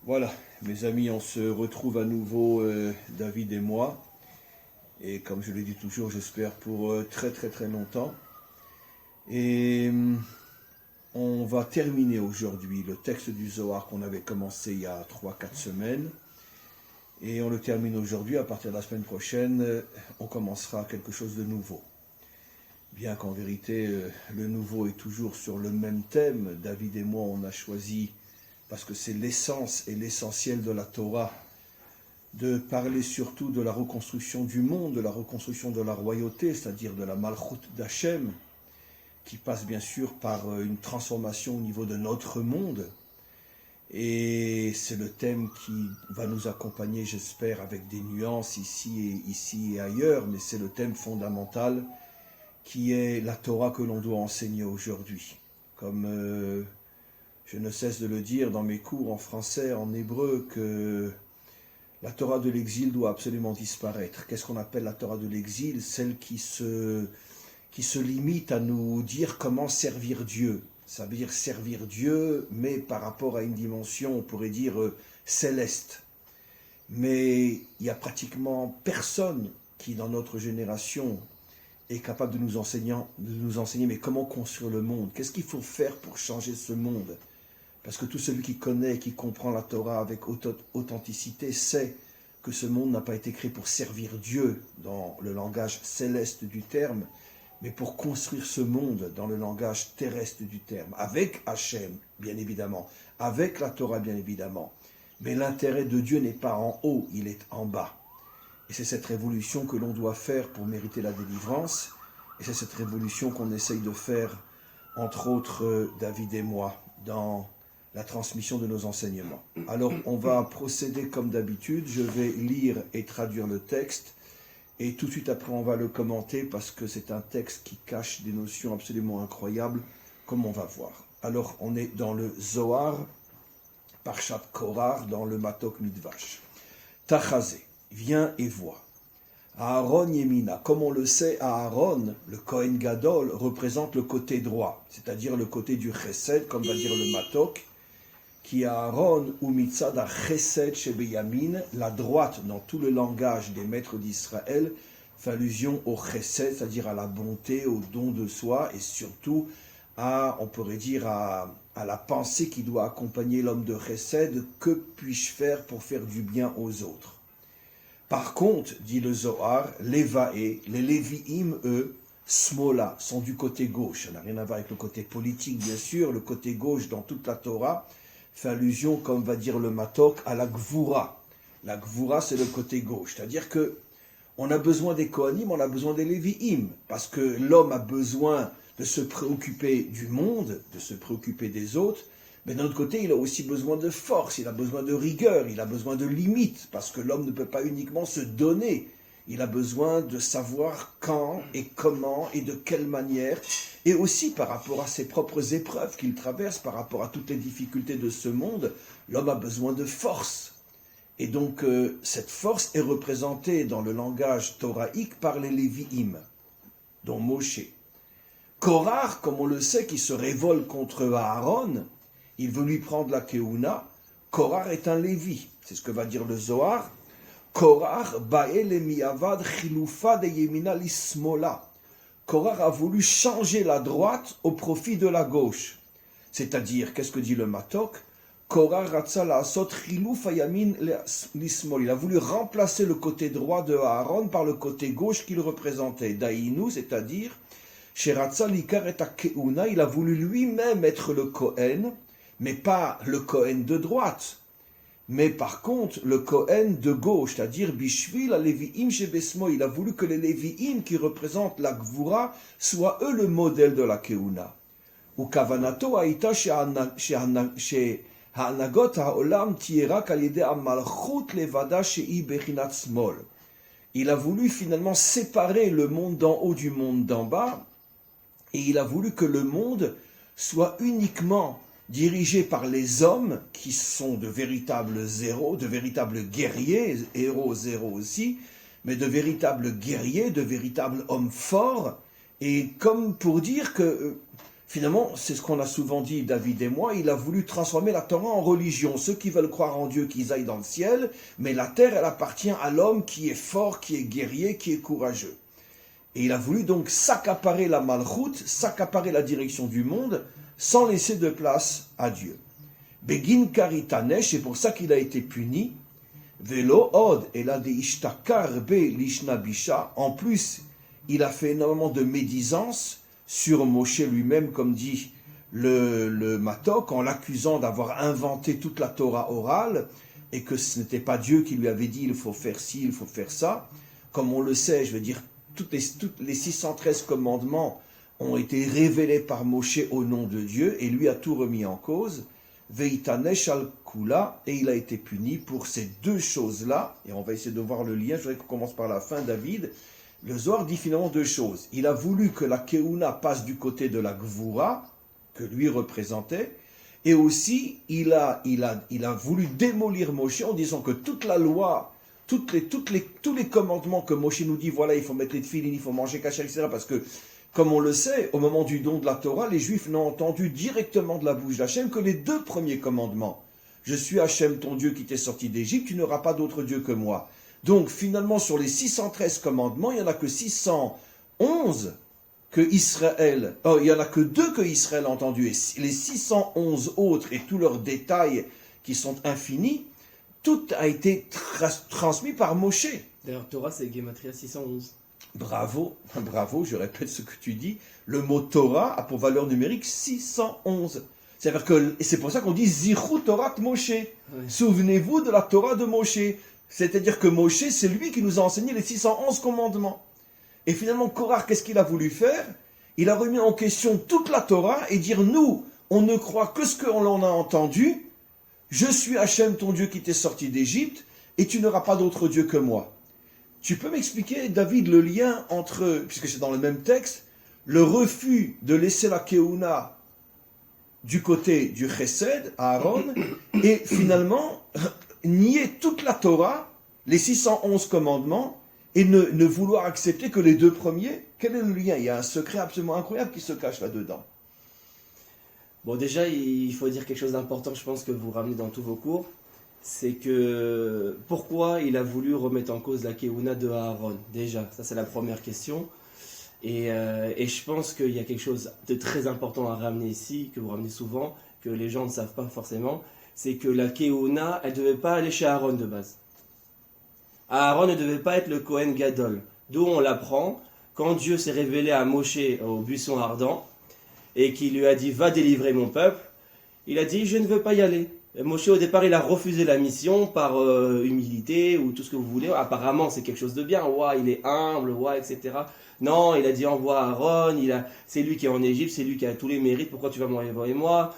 Voilà, mes amis, on se retrouve à nouveau, David et moi. Et comme je le dis toujours, j'espère pour très très très longtemps. Et on va terminer aujourd'hui le texte du Zohar qu'on avait commencé il y a 3 4 semaines. Et on le termine aujourd'hui. À partir de la semaine prochaine, on commencera quelque chose de nouveau. Bien qu'en vérité, le nouveau est toujours sur le même thème. David et moi, on a choisi, parce que c'est l'essence et l'essentiel de la Torah, de parler surtout de la reconstruction du monde, de la reconstruction de la royauté, c'est-à-dire de la Malchut d'Hachem, qui passe bien sûr par une transformation au niveau de notre monde. Et c'est le thème qui va nous accompagner, j'espère, avec des nuances ici et ailleurs, mais c'est le thème fondamental qui est la Torah que l'on doit enseigner aujourd'hui. Comme je ne cesse de le dire dans mes cours en français, en hébreu, que la Torah de l'exil doit absolument disparaître. Qu'est-ce qu'on appelle la Torah de l'exil? Celle qui se limite à nous dire comment servir Dieu. Ça veut dire servir Dieu, mais par rapport à une dimension, on pourrait dire, céleste. Mais il n'y a pratiquement personne qui, dans notre génération, est capable de nous enseigner mais comment construire le monde? Qu'est-ce qu'il faut faire pour changer ce monde? Parce que tout celui qui connaît et qui comprend la Torah avec authenticité sait que ce monde n'a pas été créé pour servir Dieu dans le langage céleste du terme, mais pour construire ce monde dans le langage terrestre du terme, avec Hachem, bien évidemment, avec la Torah, bien évidemment. Mais l'intérêt de Dieu n'est pas en haut, il est en bas. Et c'est cette révolution que l'on doit faire pour mériter la délivrance, et c'est cette révolution qu'on essaye de faire, entre autres, David et moi, dans la transmission de nos enseignements. Alors, on va procéder comme d'habitude. Je vais lire et traduire le texte. Et tout de suite après, on va le commenter parce que c'est un texte qui cache des notions absolument incroyables, comme on va voir. Alors, on est dans le Zohar, Parshat Korach, dans le Matok Midvash. Tachazé, viens et vois. Aaron Yemina, comme on le sait, Aaron, le Kohen Gadol, représente le côté droit, c'est-à-dire le côté du Chesed, comme va dire le Matok, qui Aaron ou Mitzad a Chesed chez Beyamin, la droite dans tout le langage des maîtres d'Israël, fait allusion au Chesed, c'est-à-dire à la bonté, au don de soi, et surtout à, on pourrait dire, à la pensée qui doit accompagner l'homme de Chesed, que puis-je faire pour faire du bien aux autres? Par contre, dit le Zohar, les Lévi'im, eux, Smola, sont du côté gauche. Ça n'a rien à voir avec le côté politique, bien sûr. Le côté gauche, dans toute la Torah, fait allusion, comme va dire le Matok, à la Gvura. La Gvura, c'est le côté gauche. C'est-à-dire que on a besoin des Kohanim, on a besoin des Lévi'im. Parce que l'homme a besoin de se préoccuper du monde, de se préoccuper des autres. Mais d'un autre côté, il a aussi besoin de force, il a besoin de rigueur, il a besoin de limites, parce que l'homme ne peut pas uniquement se donner. Il a besoin de savoir quand et comment et de quelle manière, et aussi par rapport à ses propres épreuves qu'il traverse, par rapport à toutes les difficultés de ce monde, l'homme a besoin de force. Et donc, cette force est représentée dans le langage thoraïque par les Lévi'im, dont Moshe. Korach, comme on le sait, qui se révolte contre Aaron, il veut lui prendre la Keuna. Korach est un Lévi. C'est ce que va dire le Zohar. Korach ba'el mi'avad chiloufa de yemina lismola. Korach a voulu changer la droite au profit de la gauche. C'est-à-dire, qu'est-ce que dit le Matok? Korach ratza la'asot chiloufa yamin lismol. Il a voulu remplacer le côté droit de Aaron par le côté gauche qu'il représentait. Daïnou, c'est-à-dire, sheratza likar et keuna, il a voulu lui-même être le Kohen, mais pas le Kohen de droite, mais par contre le Kohen de gauche, c'est-à-dire Bishvil a Lévi'im Shebesmo. Il a voulu que les Lévi'im qui représentent la Gvura soient eux le modèle de la Keuna. Ou Kavanato Aïta Ha'anagot Ha'olam Tierak Al-Yede Amalchut Levada She'i Bechinat Smol. Il a voulu finalement séparer le monde d'en haut du monde d'en bas, et il a voulu que le monde soit uniquement dirigé par les hommes qui sont de véritables héros, de véritables guerriers, héros, zéros aussi, mais de véritables guerriers, de véritables hommes forts, et comme pour dire que Finalement, c'est ce qu'on a souvent dit, David et moi, il a voulu transformer la Torah en religion. Ceux qui veulent croire en Dieu, qu'ils aillent dans le ciel, mais la terre, elle appartient à l'homme qui est fort, qui est guerrier, qui est courageux. Et il a voulu donc s'accaparer la malchoute, s'accaparer la direction du monde, sans laisser de place à Dieu. Begin karitanesh, c'est pour ça qu'il a été puni. Velo od, et là, de ishtakar be lishna bisha. En plus, il a fait énormément de médisance sur Moshe lui-même, comme dit le Matok, en l'accusant d'avoir inventé toute la Torah orale, et que ce n'était pas Dieu qui lui avait dit il faut faire ci, il faut faire ça. Comme on le sait, je veux dire, toutes les 613 commandements ont été révélés par Moshe au nom de Dieu, et lui a tout remis en cause. Veitanesh al kula, et il a été puni pour ces deux choses-là, et on va essayer de voir le lien. Je voudrais qu'on commence par la fin, David. Le Zohar dit finalement deux choses. Il a voulu que la Keuna passe du côté de la Gvura, que lui représentait, et aussi il a voulu démolir Moshe en disant que toute la loi, tous les commandements que Moshe nous dit, voilà, il faut mettre les tefilin, il faut manger kasher, etc. Parce que, comme on le sait, au moment du don de la Torah, les Juifs n'ont entendu directement de la bouche d'Hachem que les deux premiers commandements. Je suis Hachem, ton Dieu qui t'est sorti d'Égypte, tu n'auras pas d'autre Dieu que moi. Donc, finalement, sur les 613 commandements, il n'y en a que 611 que Israël, il n'y en a que 2 que Israël a entendus. Et les 611 autres et tous leurs détails qui sont infinis, tout a été transmis par Moshe. D'ailleurs, Torah, c'est Gematria 611. Bravo, bravo, je répète ce que tu dis. Le mot Torah a pour valeur numérique 611. C'est-à-dire que, et c'est pour ça qu'on dit Zichru Torah Moshe. Ouais. Souvenez-vous de la Torah de Moshe. C'est-à-dire que Moshe, c'est lui qui nous a enseigné les 611 commandements. Et finalement, Korach, qu'est-ce qu'il a voulu faire? Il a remis en question toute la Torah et dire, nous, on ne croit que ce qu'on en a entendu. Je suis Hachem, ton Dieu qui t'est sorti d'Égypte, et tu n'auras pas d'autre Dieu que moi. Tu peux m'expliquer, David, le lien entre, puisque c'est dans le même texte, le refus de laisser la Keuna du côté du Chesed, à Aaron, et finalement, nier toute la Torah, les 611 commandements, et ne vouloir accepter que les deux premiers? Quel est le lien? Il y a un secret absolument incroyable qui se cache là-dedans. Bon, déjà, il faut dire quelque chose d'important, je pense que vous ramenez dans tous vos cours, c'est que pourquoi il a voulu remettre en cause la Keuna de Aaron? Déjà, ça c'est la première question. Et je pense qu'il y a quelque chose de très important à ramener ici, que vous ramenez souvent, que les gens ne savent pas forcément, c'est que la Keuna, elle ne devait pas aller chez Aaron de base. Aaron ne devait pas être le Kohen Gadol. D'où on l'apprend, quand Dieu s'est révélé à Moshe au buisson ardent, et qu'il lui a dit « va délivrer mon peuple », il a dit « je ne veux pas y aller ». Moshe au départ il a refusé la mission par humilité ou tout ce que vous voulez. Apparemment c'est quelque chose de bien, ouais, il est humble, ouais, etc. Non, il a dit envoie Aaron, c'est lui qui est en Égypte, c'est lui qui a tous les mérites, pourquoi tu vas m'envoyer moi,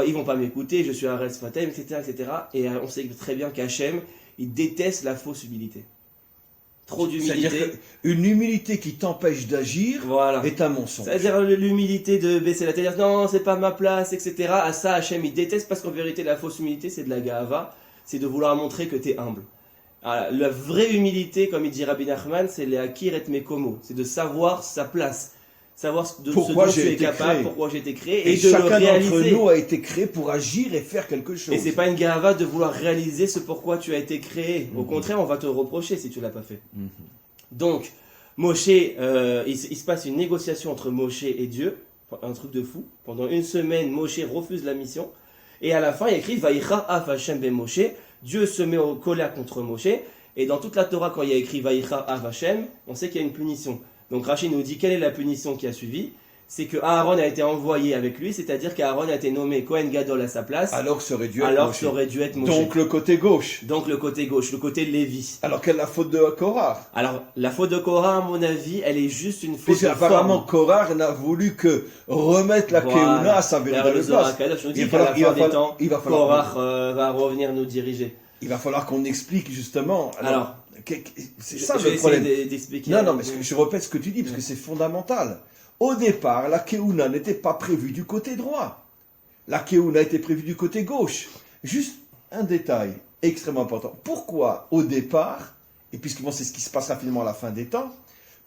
ils vont pas m'écouter, je suis à Res Fatem, etc., etc. Et on sait très bien qu'Hachem, il déteste la fausse humilité. Trop d'humilité. C'est-à-dire qu'une humilité qui t'empêche d'agir est un mensonge. C'est-à-dire l'humilité de baisser la tête, dire non, c'est pas ma place, etc. À ça, Hachem, il déteste parce qu'en vérité, la fausse humilité, c'est de la gahava, c'est de vouloir montrer que tu es humble. Alors, la vraie humilité, comme il dit Rabbi Nachman, c'est les akir et mekomo, c'est de savoir sa place, savoir de pourquoi ce dont tu es capable, créé. Pourquoi j'ai été créé, et de le réaliser. Chacun d'entre nous a été créé pour agir et faire quelque chose. Et c'est pas une gahava de vouloir réaliser ce pourquoi tu as été créé. Au contraire, on va te le reprocher si tu l'as pas fait. Donc, Moshe, il se passe une négociation entre Moshe et Dieu, un truc de fou. Pendant une semaine, Moshe refuse la mission. Et à la fin, il écrit Vaïcha af Hashem ben Moshe. Dieu se met en colère contre Moshe. Et dans toute la Torah, quand il y a écrit Vaïcha af Hashem, on sait qu'il y a une punition. Donc Rachid nous dit quelle est la punition qui a suivi. C'est que Aaron a été envoyé avec lui, c'est-à-dire qu'Aaron a été nommé Kohen Gadol à sa place. Alors ça aurait dû être Moshe. Donc le côté gauche. Le côté Lévi. Alors quelle est la faute de Korah? Alors la faute de Korah, à mon avis, elle est juste une faute de forme. Apparemment Korah n'a voulu que remettre la Keuna à sa véritable place. Il va falloir Korah va revenir nous diriger. Il va falloir qu'on explique justement. Alors c'est ça le problème. D'expliquer. Non, mais je répète ce que tu dis parce que c'est fondamental. Au départ, la Keuna n'était pas prévue du côté droit. La Keuna était prévue du côté gauche. Juste un détail extrêmement important. Pourquoi au départ, et puisque c'est ce qui se passera finalement à la fin des temps,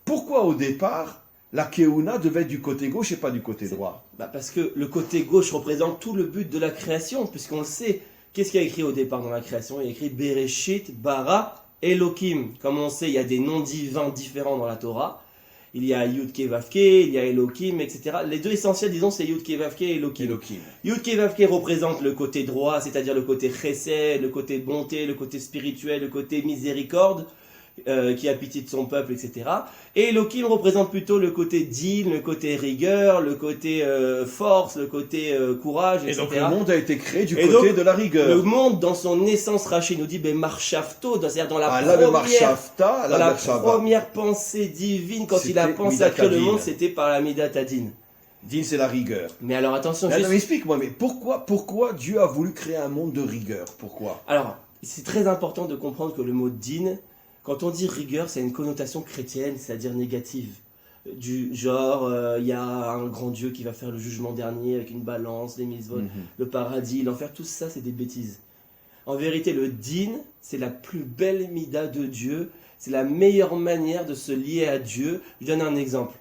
pourquoi au départ, la Keuna devait être du côté gauche et pas du côté droit? Parce que le côté gauche représente tout le but de la création, puisqu'on le sait. Qu'est-ce qu'il y a écrit au départ dans la création? Il y a écrit Bereshit, Bara, Elohim. Comme on sait, il y a des noms divins différents dans la Torah. Il y a Yud Ke Vav Ke, il y a Elohim, etc. Les deux essentiels, disons, c'est Yud Ke Vav Ke et Elohim. Yud Ke Vav Ke représente le côté droit, c'est-à-dire le côté chesed, le côté bonté, le côté spirituel, le côté miséricorde, qui a pitié de son peuple, etc. Et Elohim représente plutôt le côté din, le côté rigueur, le côté force, le côté courage, etc. Et donc le monde a été créé du côté de la rigueur. Le monde, dans son essence, Rachid nous dit, Marshafto, c'est-à-dire dans la première pensée divine, quand il a pensé à créer le monde, c'était par la Midat Adin. Din, c'est la rigueur. Mais alors attention, non, explique-moi, mais pourquoi Dieu a voulu créer un monde de rigueur? Pourquoi? Alors, c'est très important de comprendre que le mot din, quand on dit rigueur, c'est une connotation chrétienne, c'est-à-dire négative. Du genre, il y a un grand Dieu qui va faire le jugement dernier avec une balance, les mitzvot, le paradis, l'enfer, tout ça, c'est des bêtises. En vérité, le din, c'est la plus belle mida de Dieu, c'est la meilleure manière de se lier à Dieu. Je donne un exemple.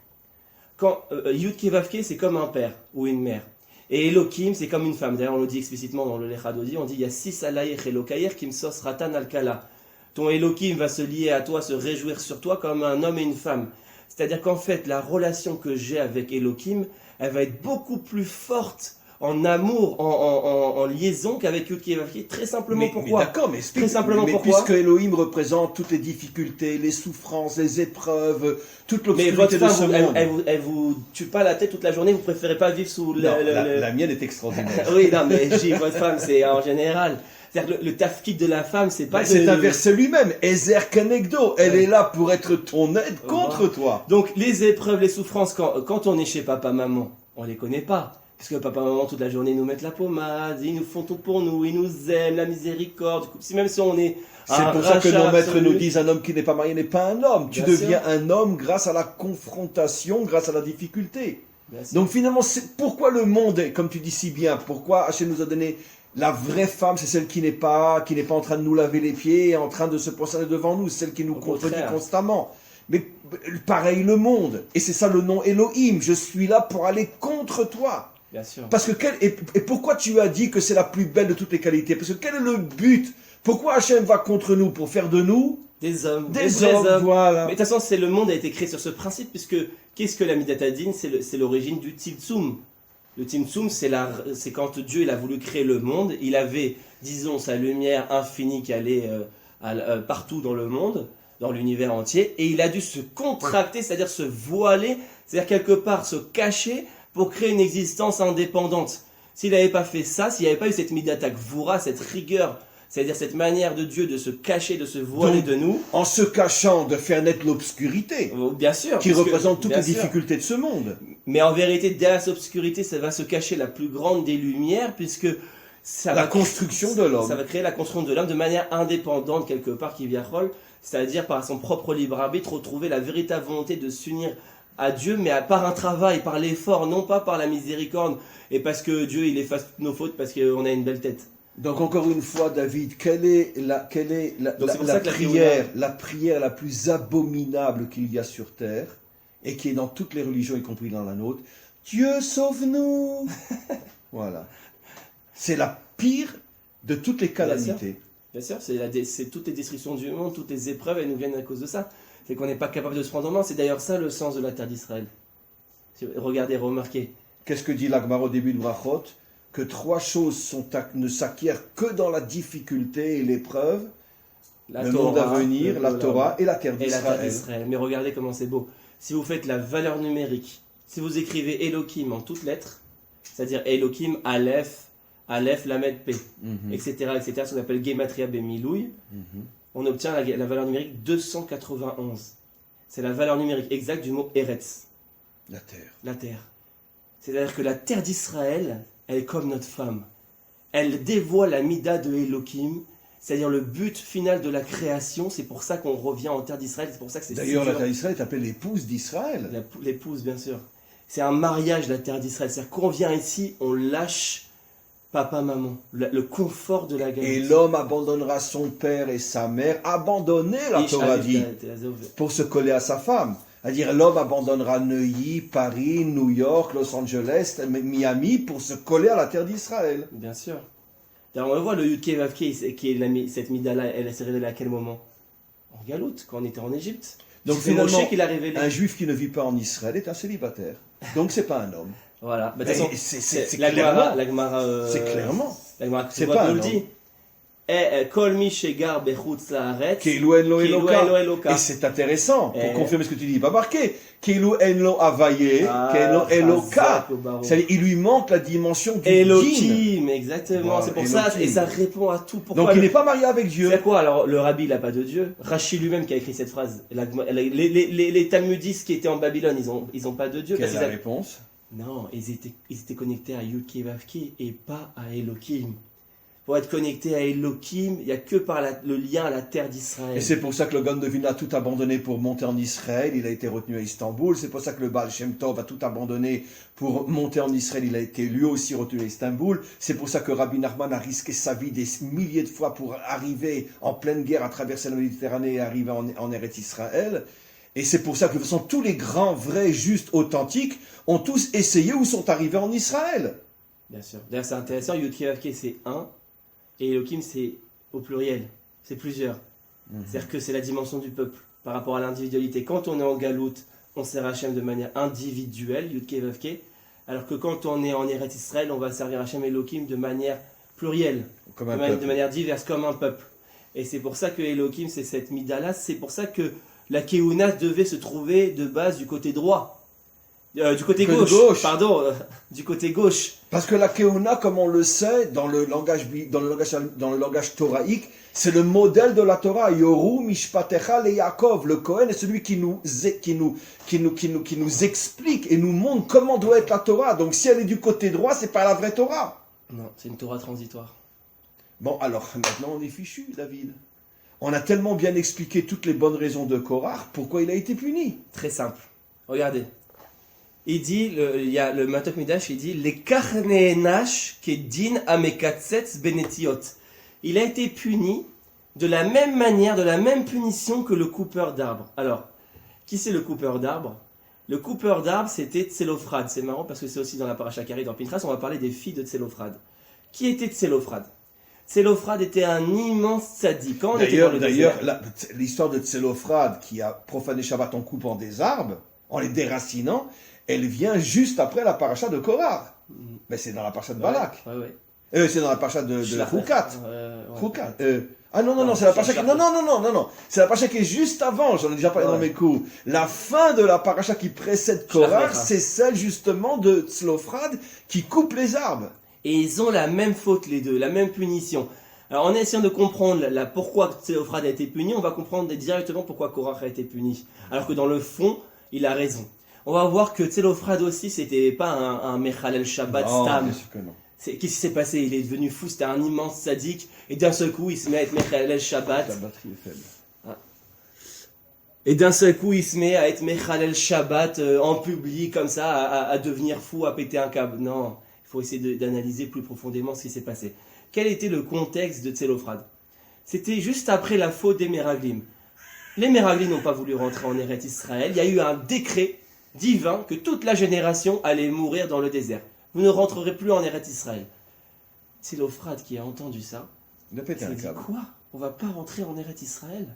Quand Yud Ke Vav Ke, c'est comme un père ou une mère. Et Elohim, c'est comme une femme. D'ailleurs, on le dit explicitement dans le Lechadodi, on dit « Yassis alayech Elokayer kimsos ratan al-kala » Ton Elohim va se lier à toi, se réjouir sur toi comme un homme et une femme. C'est-à-dire qu'en fait, la relation que j'ai avec Elohim, elle va être beaucoup plus forte en amour, en liaison qu'avec Yud Ke Vav Ke. Très simplement pourquoi? Mais d'accord, mais explique. Très simplement mais pourquoi? puisque Elohim représente toutes les difficultés, les souffrances, les épreuves, toute l'obscurité de ce monde. Elle vous tue pas la tête toute la journée, vous préférez pas vivre sous la mienne est extraordinaire. Oui, non, mais votre femme, c'est en général. C'est-à-dire que le tafkid de la femme, c'est pas... C'est un verset lui-même, Ezer Kenegdo. Elle est là pour être ton aide contre toi. Donc les épreuves, les souffrances, quand on est chez papa-maman, on les connaît pas. Parce que papa-maman, toute la journée, ils nous mettent la pommade, ils nous font tout pour nous, ils nous aiment, la miséricorde. Même si on est... C'est pour ça que nos maîtres nous disent un homme qui n'est pas marié n'est pas un homme. Tu deviens un homme grâce à la confrontation, grâce à la difficulté. Donc finalement, c'est pourquoi le monde est, comme tu dis si bien, pourquoi Hachem nous a donné... La vraie femme, c'est celle qui n'est pas en train de nous laver les pieds, en train de se prosterner devant nous, celle qui nous contredit constamment. Mais pareil le monde. Et c'est ça le nom Elohim. Je suis là pour aller contre toi. Bien sûr. Parce que et pourquoi tu as dit que c'est la plus belle de toutes les qualités? Parce que quel est le but? Pourquoi Hachem va contre nous? Pour faire de nous des hommes. Des hommes, voilà. Mais de toute façon, le monde a été créé sur ce principe, puisque qu'est-ce que la Midat Adin? C'est l'origine du Tzimtzum. Le Tzimtzum, c'est quand Dieu il a voulu créer le monde. Il avait, disons, sa lumière infinie qui allait partout dans le monde, dans l'univers entier, et il a dû se contracter, c'est-à-dire se voiler, c'est-à-dire quelque part se cacher pour créer une existence indépendante. S'il n'avait pas fait ça, s'il n'y avait pas eu cette Midat Gvura, cette rigueur, c'est-à-dire cette manière de Dieu de se cacher, de se voiler de nous. En se cachant, de faire naître l'obscurité. Bien sûr. Qui représente toutes les difficultés de ce monde. Mais en vérité, derrière cette obscurité, ça va se cacher la plus grande des lumières, puisque ça la construction de l'homme. Ça va créer la construction de l'homme de manière indépendante, quelque part, qui vient rôle, c'est-à-dire par son propre libre arbitre, retrouver la véritable volonté de s'unir à Dieu, mais par un travail, par l'effort, non pas par la miséricorde, et parce que Dieu, il efface toutes nos fautes, parce qu'on a une belle tête. Donc encore une fois, David, quelle est la prière la plus abominable qu'il y a sur terre et qui est dans toutes les religions, y compris dans la nôtre? Dieu sauve-nous. Voilà. C'est la pire de toutes les calamités. Bien sûr, c'est toutes les destructions du monde, toutes les épreuves, elles nous viennent à cause de ça. C'est qu'on n'est pas capable de se prendre en main. C'est d'ailleurs ça le sens de la terre d'Israël. Regardez, remarquez. Qu'est-ce que dit l'Agmara au début de Brachot? Que 3 choses ne s'acquièrent que dans la difficulté et l'épreuve, le monde à venir, la Torah et la terre d'Israël. Mais regardez comment c'est beau. Si vous faites la valeur numérique, si vous écrivez Elohim en toutes lettres, c'est-à-dire Elohim, Aleph, Lamed, P, etc., ce qu'on appelle Gematria Bemilouï, on obtient la valeur numérique 291. C'est la valeur numérique exacte du mot Eretz. La terre. La terre. C'est-à-dire que la terre d'Israël, elle est comme notre femme. Elle dévoile la mida de Elohim, c'est-à-dire le but final de la création. C'est pour ça qu'on revient en terre d'Israël. C'est pour ça que c'est d'ailleurs, la terre d'Israël est appelée l'épouse d'Israël. L'épouse, bien sûr. C'est un mariage, la terre d'Israël. C'est-à-dire qu'on vient ici, on lâche papa, maman, le confort de la galère. Et l'homme abandonnera son père et sa mère. Abandonner, la Torah dit, pour se coller à sa femme. C'est-à-dire l'homme abandonnera Neuilly, Paris, New York, Los Angeles, Miami pour se coller à la terre d'Israël. Bien sûr. D'ailleurs, on le voit, le Yudke Vavke, cette Midala, elle s'est révélée à quel moment? En Galoute, quand on était en Égypte. Donc C'est finalement, Moshe qui l'a révélé. un juif qui ne vit pas en Israël est un célibataire. Donc c'est pas un homme. Voilà. Bah, de Mais toute façon, c'est la clairement. Gemara, C'est clairement. La Gemara, C'est tu pas nous un le dit. Kol mi shegar bechutz laaretz, Keilu en lo Keilu Eloka. en lo Eloka. Et c'est intéressant pour Et- confirmer ce que tu dis. Pas marqué. Keilu en lo Avaye, Keilu Eloka. Chazak, le baron. C'est-à-dire, il lui manque la dimension du din. Elohim, exactement. Voilà, C'est pour ça, Elohim. et ça répond à tout. Pourquoi Donc il n'est pas marié avec Dieu. C'est quoi alors? Le rabbi, il n'a pas de Dieu. Rachi lui-même qui a écrit cette phrase. Les Talmudistes qui étaient en Babylone, ils ont pas de Dieu. Quelle parce est la qu'ils a- réponse? Non, ils étaient connectés à Yudke Vavke et pas à Elohim. Pour être connecté à Elohim, il n'y a que par le lien à la terre d'Israël. Et c'est pour ça que le Gaon de Vilna a tout abandonné pour monter en Israël. Il a été retenu à Istanbul. C'est pour ça que le Baal Shem Tov a tout abandonné pour monter en Israël. Il a été lui aussi retenu à Istanbul. C'est pour ça que Rabbi Nachman a risqué sa vie des milliers de fois pour arriver en pleine guerre à traverser la Méditerranée et arriver en Eretz Israël. Et c'est pour ça que de toute façon, tous les grands, vrais, justes, authentiques ont tous essayé ou sont arrivés en Israël. Bien sûr. D'ailleurs, c'est intéressant, Yudke Vavke c'est un, et Elohim c'est au pluriel, c'est plusieurs. C'est-à-dire que c'est la dimension du peuple par rapport à l'individualité. Quand on est en Galoute, on sert Hachem de manière individuelle, Yudke Vavke, alors que quand on est en Eretz Israël, on va servir Hachem Elohim de manière plurielle, Comme de, un de peuple. manière diverse, comme un peuple. Et c'est pour ça que Elohim, c'est cette midala, c'est pour ça que la Keuna devait se trouver de base du côté droit. Du côté Côté gauche, gauche. pardon, du côté gauche. Parce que la Keuna, comme on le sait, dans le langage thoraïque, c'est le modèle de la Torah. Yoru mishpatecha le Yaakov. Le Kohen est celui qui nous explique et nous montre comment doit être la Torah. Donc si elle est du côté droit, c'est pas la vraie Torah. Non, c'est une Torah transitoire. Bon, alors maintenant on est fichu, David. On a tellement bien expliqué toutes les bonnes raisons de Korach, pourquoi il a été puni. Très simple. Regardez. Il dit, il y a le Matok Midash, il dit les karneenash kedin amekatsetz benetiot. Il a été puni de la même manière, de la même punition que le coupeur d'arbres. Alors, qui c'est le coupeur d'arbres? Le coupeur d'arbres, c'était Tselophrad. C'est marrant parce que c'est aussi dans la paracha qui arrive dans Pinchas, on va parler des filles de Tselophrad. Qui était Tselophrad? Tselophrad était un immense tzaddik. Quand on était dans le D'ailleurs, désert, l'histoire de Tselophrad qui a profané Shabbat en coupant des arbres, en les déracinant, elle vient juste après la paracha de Korach. Mais c'est dans la paracha de Balak. Ouais. C'est dans la paracha de Shlach- Choukat. ouais. Choukat. Non, Non, c'est la paracha qui... Shlach- Non. C'est la paracha qui est juste avant, j'en ai déjà parlé Ouais. dans mes cours. La fin de la paracha qui précède Korach, Shlach- c'est celle justement de Tselophrad qui coupe les arbres. Et ils ont la même faute les deux, la même punition. Alors en essayant de comprendre pourquoi Tselophrad a été puni, on va comprendre directement pourquoi Korach a été puni. Alors que dans le fond, il a raison. On va voir que Tselophrad aussi, c'était pas un Mechalel Shabbat Non, Stam. bien sûr que non. Qu'est-ce qui s'est passé? Il est devenu fou, c'était un immense sadique, et d'un seul coup, il se met à être Mechalel Shabbat. La batterie est faible. Et d'un seul coup, il se met à être Mechalel Shabbat en public, comme ça, à devenir fou, à péter un câble. Non, il faut essayer d'analyser plus profondément ce qui s'est passé. Quel était le contexte de Tselophrad? C'était juste après la faute des Meraglim. Les Meraglim n'ont pas voulu rentrer en Eretz Israël. Il y a eu un décret divin que toute la génération allait mourir dans le désert. Vous ne rentrerez plus en Eretz Israël. Tselophrad qui a entendu ça, Il a pété il un s'est dit câble. quoi? On va pas rentrer en Eretz Israël?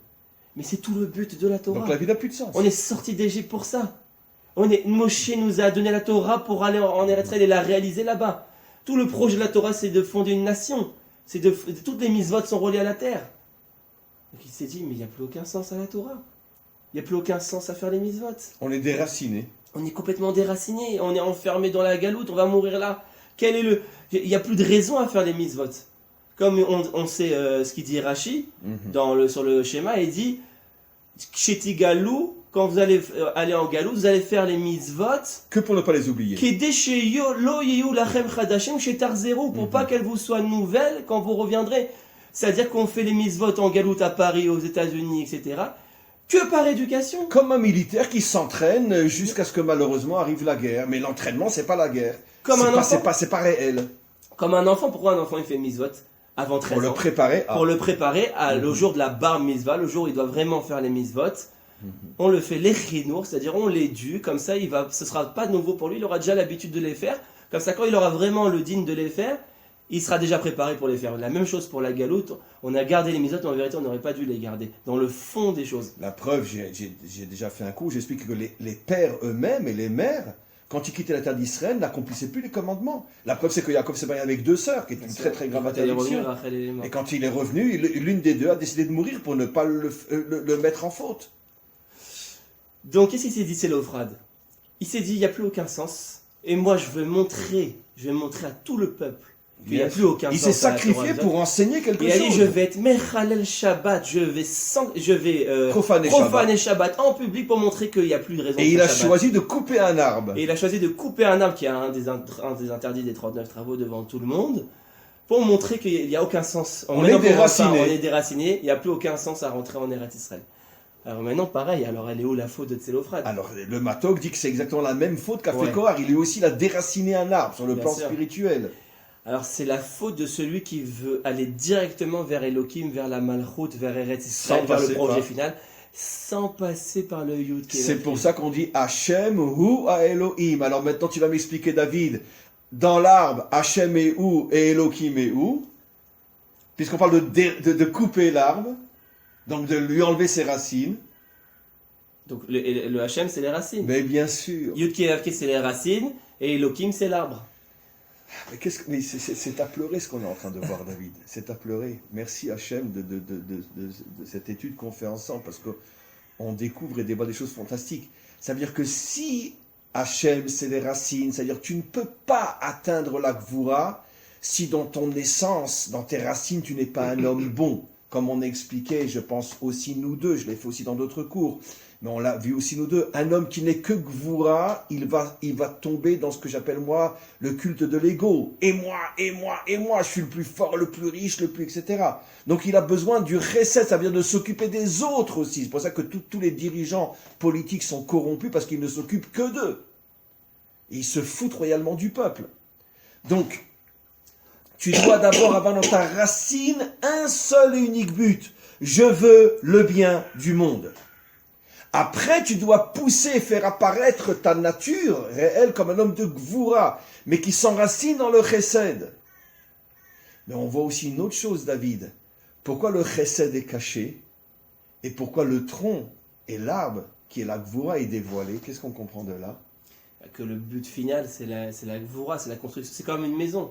Mais c'est tout le but de la Torah. Donc la vie n'a plus de sens. On est sorti d'Égypte pour ça. Moshe nous a donné la Torah pour aller en Eretz Israël et la réaliser là-bas. Tout le projet de la Torah, c'est de fonder une nation. Toutes les mitzvot sont reliées à la terre. Donc il s'est dit, mais il n'y a plus aucun sens à la Torah. Il n'y a plus aucun sens à faire les mitzvot. On est déraciné. On est complètement déraciné. On est enfermé dans la galoute. On va mourir là. Il n'y a plus de raison à faire les mitzvot. Comme on sait ce qu'il dit Rashi sur le schéma, il dit Kshetigalou, quand vous allez aller en galoute, vous allez faire les mitzvot. Que pour ne pas les oublier. Pour pas qu'elles vous soient nouvelles quand vous reviendrez. C'est-à-dire qu'on fait les mitzvot en galoute à Paris, aux États-Unis, etc. Que par éducation. Comme un militaire qui s'entraîne jusqu'à ce que malheureusement arrive la guerre. Mais l'entraînement, c'est pas la guerre. Comme un enfant. C'est pas réel. Comme un enfant, pourquoi un enfant il fait mitzvot avant 13 Pour ans? le préparer à... Pour le préparer le jour de la bar mitzvah, le jour où il doit vraiment faire les mitzvot. On le fait les chinours, c'est-à-dire on l'édue, comme ça ce sera pas nouveau pour lui, il aura déjà l'habitude de les faire. Comme ça, quand il aura vraiment le digne de les faire, il sera déjà préparé pour les faire. La même chose pour la galoute, on a gardé les mitzvot, mais en vérité on n'aurait pas dû les garder, dans le fond des choses. La preuve, j'ai déjà fait un coup, j'explique que les pères eux-mêmes et les mères, quand ils quittaient la terre d'Israël, n'accomplissaient plus les commandements. La preuve, c'est que Yaakov s'est marié avec 2 sœurs, qui est une très très grave interdiction. Et quand il est revenu, l'une des deux a décidé de mourir pour ne pas le mettre en faute. Donc, qu'est-ce qu'il s'est dit, Tselophrad? Il s'est dit, il n'y a plus aucun sens. Et moi, je vais montrer à tout le peuple qu'il n'y a plus aucun sens. Il s'est sacrifié pour enseigner quelque chose. Il a dit, je vais être Mechalel Shabbat, je vais profaner Shabbat en public pour montrer qu'il n'y a plus de raison. Et il a choisi de couper un arbre. Et il a choisi de couper un arbre qui est un des interdits des 39 travaux devant tout le monde, pour montrer qu'il n'y a aucun sens. On est déraciné. On est déraciné, il n'y a plus aucun sens à rentrer en Eretz Israël. Alors maintenant, pareil, alors elle est où la faute de Tselophrad? Alors le Matok dit que c'est exactement la même faute qu'a fait Korach. Il lui aussi a déraciné un arbre sur le plan spirituel. Alors c'est la faute de celui qui veut aller directement vers Elohim, vers la Malchut, vers Eretz Israël, vers le projet final, sans passer par le Yud. C'est pour ça qu'on dit Hachem hu a Elohim. Alors maintenant tu vas m'expliquer, David, dans l'arbre, Hachem est où et Elohim est où? Puisqu'on parle de couper l'arbre. Donc de lui enlever ses racines. Donc le Hachem, c'est les racines. Mais bien sûr. Yud Kevavke, c'est les racines, et Elohim, c'est l'arbre. Mais c'est à pleurer ce qu'on est en train de voir, David. C'est à pleurer. Merci Hachem de cette étude qu'on fait ensemble, parce qu'on découvre et dévoile des choses fantastiques. Ça veut dire que si Hachem, c'est les racines, c'est-à-dire que tu ne peux pas atteindre la Gvura si dans ton essence, dans tes racines, tu n'es pas un homme bon. Comme on expliquait, je pense aussi nous deux, je l'ai fait aussi dans d'autres cours, mais on l'a vu aussi nous deux, un homme qui n'est que Gvura, il va tomber dans ce que j'appelle moi le culte de l'ego. Et moi, je suis le plus fort, le plus riche, le plus etc. Donc il a besoin du recette, ça veut dire de s'occuper des autres aussi. C'est pour ça que tous les dirigeants politiques sont corrompus, parce qu'ils ne s'occupent que d'eux. Et ils se foutent royalement du peuple. Donc, tu dois d'abord avoir dans ta racine un seul et unique but. Je veux le bien du monde. Après, tu dois pousser et faire apparaître ta nature réelle comme un homme de Gvura, mais qui s'enracine dans le chesed. Mais on voit aussi une autre chose, David. Pourquoi le chesed est caché? Et pourquoi le tronc et l'arbre, qui est la Gvura, est dévoilé? Qu'est-ce qu'on comprend de là? Que le but final, c'est la Gvura, c'est la construction. C'est comme une maison.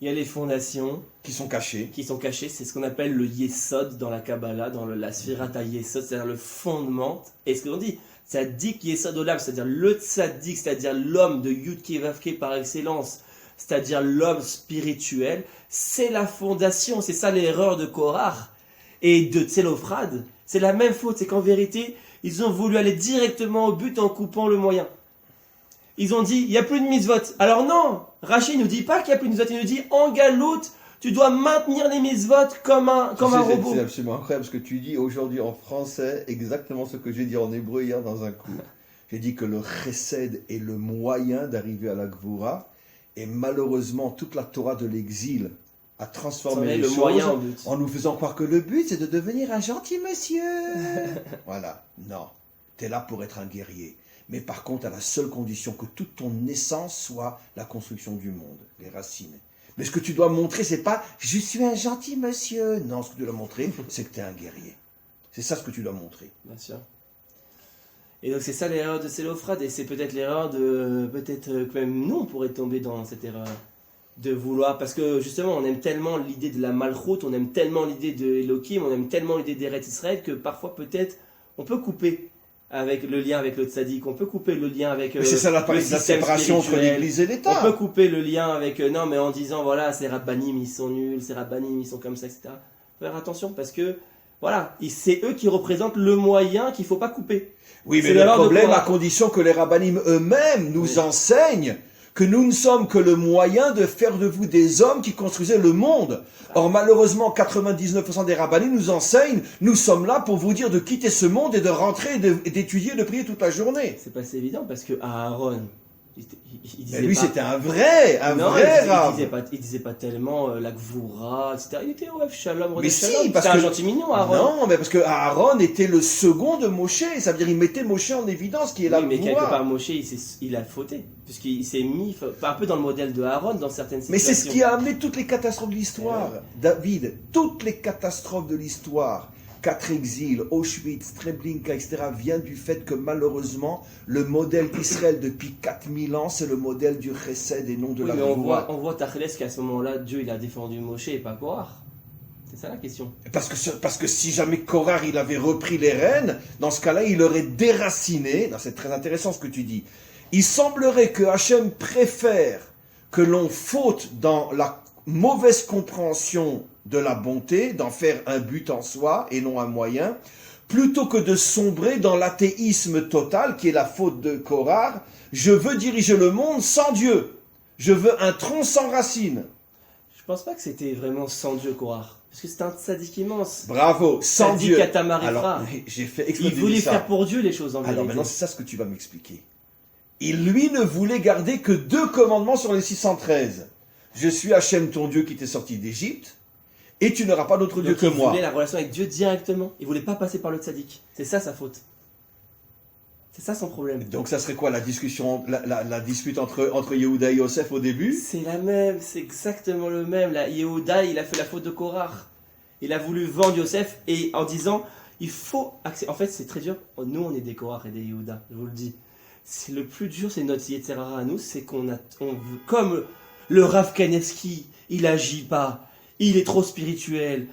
Il y a les fondations qui sont cachées. C'est ce qu'on appelle le Yesod dans la Kabbalah, dans la Sphirata Yesod, c'est-à-dire le fondement. Et ce que l'on dit, Tzadik Yesod Olam, c'est-à-dire le Tzadik, c'est-à-dire l'homme de Yud Kevavke par excellence, c'est-à-dire l'homme spirituel, c'est la fondation. C'est ça l'erreur de Korach et de Tselophrad. C'est la même faute, c'est qu'en vérité, ils ont voulu aller directement au but en coupant le moyen. Ils ont dit, il n'y a plus de mitzvot. Alors non, Rachid ne nous dit pas qu'il n'y a plus de mitzvot. Il nous dit, en galoute, tu dois maintenir les mitzvot comme un robot. C'est absolument incroyable ce que tu dis aujourd'hui en français, exactement ce que j'ai dit en hébreu hier dans un cours. J'ai dit que le chesed est le moyen d'arriver à la Gvura, et malheureusement, toute la Torah de l'exil a transformé les choses en nous faisant croire que le but, c'est de devenir un gentil monsieur. Voilà, non, tu es là pour être un guerrier. Mais par contre, à la seule condition que toute ton essence soit la construction du monde, les racines. Mais ce que tu dois montrer, c'est pas « je suis un gentil monsieur ». Non, ce que tu dois montrer, c'est que tu es un guerrier. C'est ça ce que tu dois montrer. Bien sûr. Et donc c'est ça l'erreur de Tselophrad, et c'est peut-être l'erreur de... Peut-être que même nous, on pourrait tomber dans cette erreur de vouloir... Parce que justement, on aime tellement l'idée de la Malchut, on aime tellement l'idée de Elohim, on aime tellement l'idée d'Eretz Israël, que parfois peut-être on peut couper avec le lien avec le tzaddik, on peut couper le lien avec c'est ça la séparation entre l'Église et l'État. On peut couper le lien avec non, mais en disant voilà, ces rabbanim ils sont nuls, ces rabbanim ils sont comme ça, etc. Faire attention parce que voilà, c'est eux qui représentent le moyen qu'il faut pas couper. Oui, mais le problème, à condition que les rabbanim eux-mêmes nous enseignent que nous ne sommes que le moyen de faire de vous des hommes qui construisaient le monde. Or, malheureusement, 99% des rabbinis nous enseignent, nous sommes là pour vous dire de quitter ce monde et de rentrer et d'étudier et de prier toute la journée. C'est pas si évident parce que Aaron, Il Mais lui, pas... c'était un vrai Rav. Il disait pas tellement la Gvoura, etc. Il était ouais, Shalom, Mais Shalom. si, parce c'était que... un gentil mignon, Aaron. Non, mais parce que Aaron était le second de Moshe. Ça veut dire il mettait Moshe en évidence, qui est la Oui, mais quelque Gvoura. part, Moshe, il a fauté. Puisqu'il s'est mis un peu dans le modèle de Aaron dans certaines Mais situations. c'est ce qui a amené toutes les catastrophes de l'histoire. David, toutes les catastrophes de l'histoire, 4 exils, Auschwitz, Treblinka, etc., vient du fait que malheureusement, le modèle d'Israël depuis 4000 ans, c'est le modèle du Chesed et non de Oui, la mais Gvoura. on voit Tachles qu'à ce moment-là, Dieu il a défendu Moshe et pas Korah. C'est ça la question. Parce que si jamais Korah il avait repris les rênes, dans ce cas-là, il aurait déraciné. Non, c'est très intéressant ce que tu dis. Il semblerait que Hachem préfère que l'on faute dans la mauvaise compréhension de la bonté, d'en faire un but en soi et non un moyen, plutôt que de sombrer dans l'athéisme total, qui est la faute de Korah. Je veux diriger le monde sans Dieu. Je veux un tronc sans racines. Je pense pas que c'était vraiment sans Dieu Korah. Parce que c'était un tzaddik immense. Bravo, sans Tzaddik Dieu. Katamarifra. Alors, j'ai fait exprès Il de voulait dire ça. faire pour Dieu les choses en vérité. Alors maintenant, c'est ça ce que tu vas m'expliquer. Il, lui, ne voulait garder que 2 commandements sur les 613. Je suis Hachem, ton Dieu, qui t'est sorti d'Égypte, et tu n'auras pas d'autre Dieu Donc que moi. Il voulait la relation avec Dieu directement. Il voulait pas passer par le tzaddik. C'est ça sa faute. C'est ça son problème. Donc ça serait quoi la discussion, la dispute entre Yehuda et Yosef au début? C'est la même, c'est exactement le même. Là, Yehuda, il a fait la faute de Korah. Il a voulu vendre Yosef et en disant, il faut accepter. En fait, c'est très dur. Nous, on est des Korah et des Yehuda, je vous le dis. C'est le plus dur, c'est notre Yetzerara à nous, c'est comme le Rav Kanevski, il agit pas, il est trop spirituel,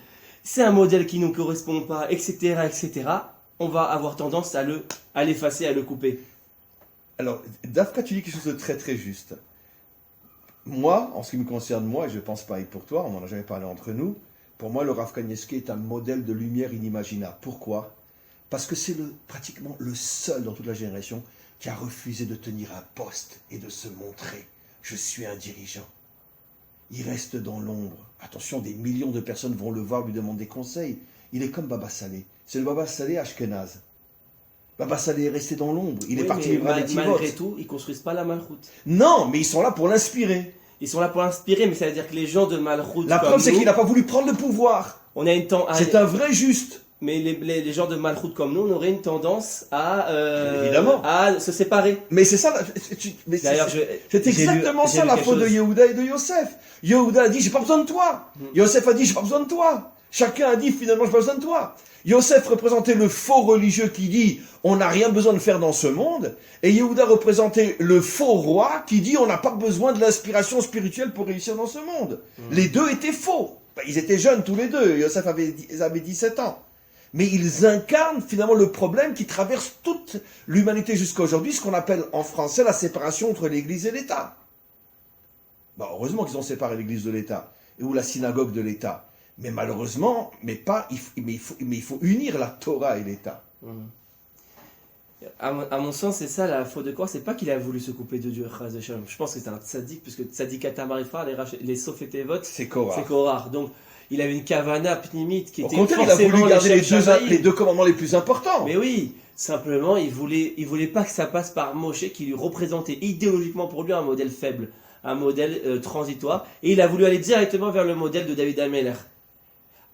c'est un modèle qui nous correspond pas, etc., etc. On va avoir tendance à l'effacer, à le couper. Alors, Dafka, tu dis quelque chose de très très juste. Moi, en ce qui me concerne, moi, et je pense pareil pour toi, on n'en a jamais parlé entre nous, pour moi, le Rav Kanievski est un modèle de lumière inimaginable. Pourquoi? Parce que c'est pratiquement le seul dans toute la génération qui a refusé de tenir un poste et de se montrer. Je suis un dirigeant. Il reste dans l'ombre. Attention, des millions de personnes vont le voir, lui demander conseil. Il est comme Baba Saleh. C'est le Baba Saleh Ashkenaz. Baba Saleh est resté dans l'ombre. Il est parti vivre à Netivot. Malgré tout, ils construisent pas la Malchoute. Non, mais ils sont là pour l'inspirer. Ils sont là pour l'inspirer, mais ça veut dire que les gens de Malchoute. La preuve, c'est qu'il n'a pas voulu prendre le pouvoir. On a une C'est un vrai juste. Mais les gens de Malchoute comme nous, on aurait une tendance Évidemment. à se séparer. Mais c'est ça, D'ailleurs, c'est exactement ça la faute de Yehuda et de Yosef. Yehuda a dit, j'ai pas besoin de toi. Yosef a dit, j'ai pas besoin de toi. Chacun a dit, finalement, j'ai pas besoin de toi. Yosef représentait le faux religieux qui dit, on n'a rien besoin de faire dans ce monde. Et Yehuda représentait le faux roi qui dit, on n'a pas besoin de l'inspiration spirituelle pour réussir dans ce monde. Les deux étaient faux. Ils étaient jeunes tous les deux. Yosef avait 17 ans. Mais ils incarnent finalement le problème qui traverse toute l'humanité jusqu'à aujourd'hui, ce qu'on appelle en français la séparation entre l'Église et l'État. Bon, heureusement qu'ils ont séparé l'Église de l'État, ou la synagogue de l'État. Mais malheureusement, mais il faut unir la Torah et l'État. À mon sens, c'est ça la faute de quoi? C'est pas qu'il a voulu se couper de Dieu. Je pense que c'est un tzaddik, puisque tzaddik Atamarifra, les Sofetevot, c'est Korah. C'est Korah. Donc, il avait une kavana pnimite qui était forcément. Au contraire, il a voulu garder les deux commandements les plus importants. Mais oui, simplement, il voulait pas que ça passe par Moshe, qui lui représentait idéologiquement pour lui un modèle faible, un modèle transitoire, et il a voulu aller directement vers le modèle de David Ameller.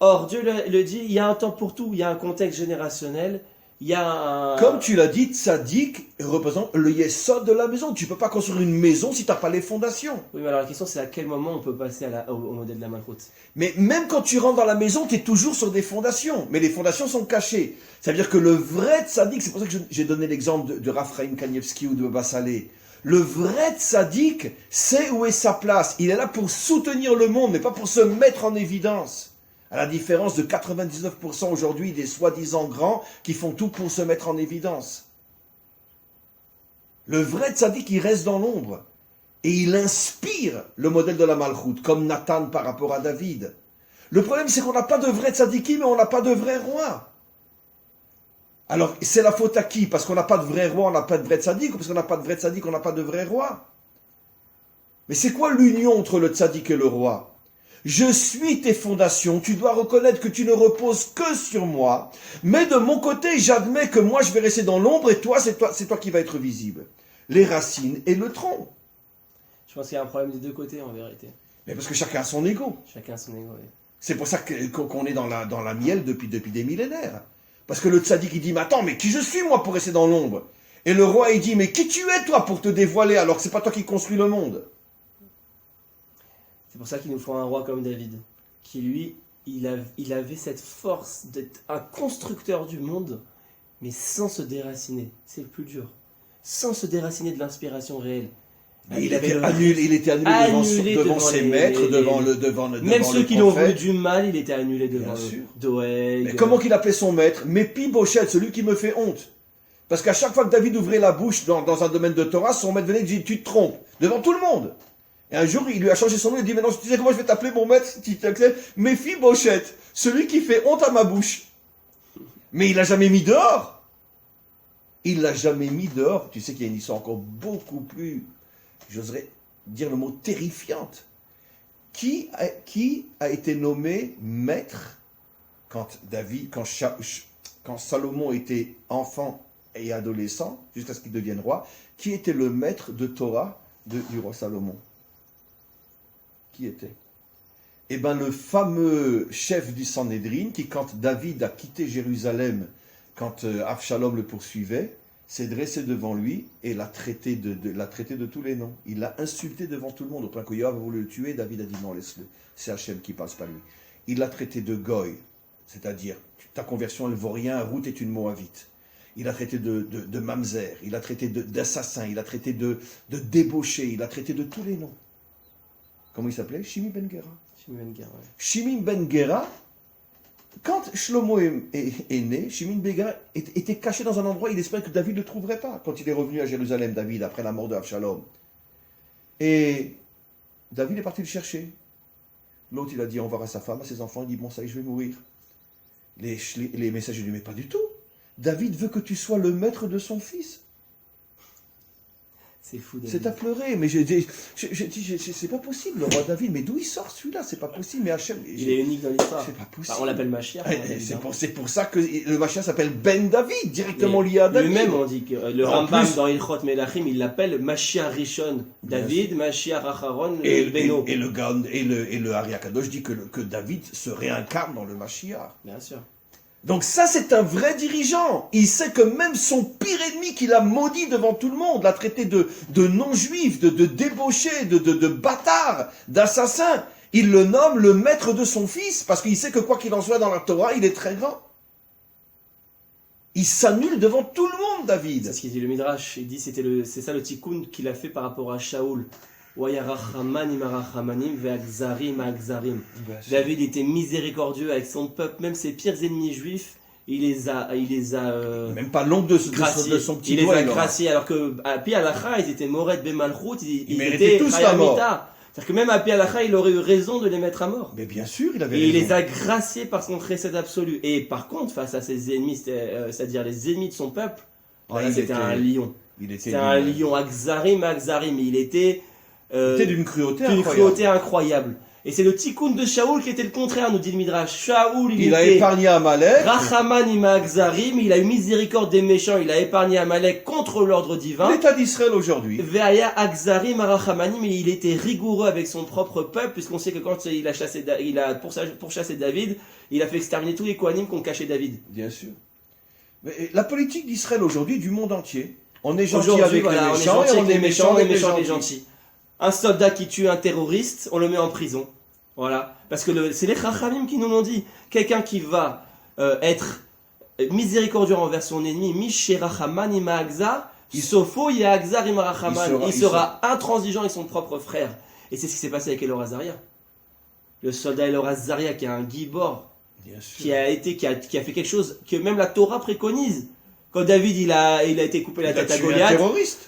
Or, Dieu le dit, il y a un temps pour tout, il y a un contexte générationnel, il y a un... Comme tu l'as dit, tzaddik représente le yesod de la maison. Tu peux pas construire une maison si tu n'as pas les fondations. Oui, mais alors la question c'est à quel moment on peut passer au modèle de la Malchoute. Mais même quand tu rentres dans la maison, tu es toujours sur des fondations. Mais les fondations sont cachées. Ça veut dire que le vrai tzaddik, c'est pour ça que j'ai donné l'exemple de Raphaïm Kanievski ou de Baba Saleh. Le vrai tzaddik sait où est sa place. Il est là pour soutenir le monde, mais pas pour se mettre en évidence. À la différence de 99% aujourd'hui des soi-disant grands qui font tout pour se mettre en évidence. Le vrai tzaddik, il reste dans l'ombre. Et il inspire le modèle de la Malchoute, comme Nathan par rapport à David. Le problème, c'est qu'on n'a pas de vrai tzaddikim, mais on n'a pas de vrai roi. Alors, c'est la faute à qui? Parce qu'on n'a pas de vrai roi, on n'a pas de vrai tzaddik, ou parce qu'on n'a pas de vrai tzaddik, on n'a pas de vrai roi? Mais c'est quoi l'union entre le tzaddik et le roi? Je suis tes fondations, tu dois reconnaître que tu ne reposes que sur moi, mais de mon côté, j'admets que moi je vais rester dans l'ombre et toi, c'est toi qui va être visible. les racines et le tronc. Je pense qu'il y a un problème des deux côtés en vérité. Mais parce que chacun a son ego. Chacun a son ego. Oui. C'est pour ça qu'on est dans la miel depuis des millénaires. Parce que le tzaddik, il dit, mais attends, mais qui je suis, moi, pour rester dans l'ombre? Et le roi, il dit, mais qui tu es, toi, pour te dévoiler, alors que c'est pas toi qui construis le monde? C'est pour ça qu'il nous faut un roi comme David, qui lui, il avait cette force d'être un constructeur du monde, mais sans se déraciner. C'est le plus dur. Sans se déraciner de l'inspiration réelle. Il était annulé devant ses maîtres, devant même ceux le qui l'ont voulu prophète. du mal, il était annulé devant Bien sûr. Doeg. Mais comment qu'il appelait son maître? Méphi-Bosheth, celui qui me fait honte. Parce qu'à chaque fois que David ouvrait la bouche dans un domaine de Torah, son maître venait et dit, tu te trompes, devant tout le monde. Et un jour, il lui a changé son nom, il dit, mais non, tu sais comment je vais t'appeler, mon maître, si tu acceptes? Méphi-Bosheth, celui qui fait honte à ma bouche. Mais il l'a jamais mis dehors. Il l'a jamais mis dehors. Tu sais qu'il y a une histoire encore beaucoup plus, j'oserais dire le mot, terrifiante. Qui a été nommé maître quand Salomon était enfant et adolescent, jusqu'à ce qu'il devienne roi? Qui était le maître de Torah du roi Salomon? Qui était? Eh bien, le fameux chef du Sanhédrin, qui, quand David a quitté Jérusalem, quand Avshalom le poursuivait, s'est dressé devant lui et l'a traité de tous les noms. Il l'a insulté devant tout le monde, au point que Yoav a voulu le tuer. David a dit non, laisse-le. C'est Hachem qui passe, pas lui. Il l'a traité de goy, c'est-à-dire ta conversion, elle ne vaut rien, Ruth est une Moabite. Il a traité de mamzer, il a traité d'assassin, il a traité de débauché, il a traité de tous les noms. Comment il s'appelait? Shimi Ben Gera. Shimi Ben Gera, quand Shlomo est né, Shimi Ben Gera était caché dans un endroit, il espérait que David ne le trouverait pas. Quand il est revenu à Jérusalem, David, après la mort de Avshalom. Et David est parti le chercher. L'autre, il a dit au revoir à sa femme, à ses enfants, il dit, bon, ça y est, je vais mourir. Les messagers lui disent, mais pas du tout. David veut que tu sois le maître de son fils. C'est fou, David. C'est à pleurer, mais je dis, c'est pas possible, le roi David, mais d'où il sort celui-là? C'est pas possible, mais Hachem... Il est unique dans l'histoire. C'est pas possible. Enfin, on l'appelle Mashiach. C'est pour ça que le Mashiach s'appelle Ben David, directement lié à David. Lui-même, on dit que le Rambam dans Ilchot Melachim, il l'appelle Mashiach Rishon David, Mashiach Acharon Beno. Et le Ari Akadosh dit que David se réincarne dans le Mashiach. Bien sûr. Donc ça, c'est un vrai dirigeant. Il sait que même son pire ennemi qu'il a maudit devant tout le monde, l'a traité de non-juif, de débauché, de bâtard, d'assassin, il le nomme le maître de son fils, parce qu'il sait que quoi qu'il en soit dans la Torah, il est très grand. Il s'annule devant tout le monde, David. C'est ce qu'il dit le Midrash. Il dit c'est ça le tikkun qu'il a fait par rapport à Shaoul. David était miséricordieux avec son peuple, même ses pires ennemis juifs, il les a même pas l'ombre de son petit doigt. Il les a doigt, graciés, alors que à Pi Alacha, ils étaient Moret Bemalchut, ils étaient tous à mort. C'est-à-dire que même à Pi Alacha, il aurait eu raison de les mettre à mort. Mais bien sûr, il avait raison. Et il les a graciés par son chesed absolu. Et par contre, face à ses ennemis, c'est-à-dire les ennemis de son peuple, c'était un lion. C'était un lion, Akzarim. Il était d'une cruauté incroyable. Et c'est le tikkun de Shaoul qui était le contraire, nous dit le Midrash. Shaoul, il a épargné Amalek. Rachaman ima Akzarim, il a eu miséricorde des méchants, il a épargné Amalek contre l'ordre divin. L'État d'Israël aujourd'hui. Veaya Akzarim Arachamanim, mais il était rigoureux avec son propre peuple, puisqu'on sait que quand il a pourchassé David, il a fait exterminer tous les Kohanim qui ont caché David. Bien sûr. Mais la politique d'Israël aujourd'hui, du monde entier, on est gentil avec les méchants et on est méchant avec les gentils. Un soldat qui tue un terroriste, on le met en prison. Voilà. Parce que c'est les Chachamim qui nous l'ont dit. Quelqu'un qui va être miséricordieux envers son ennemi, il sera intransigeant avec son propre frère. Et c'est ce qui s'est passé avec Elor Azaria. Le soldat Elor Azaria qui a un gibor, qui a fait quelque chose que même la Torah préconise. Quand David il a été coupé la tête à Goliath,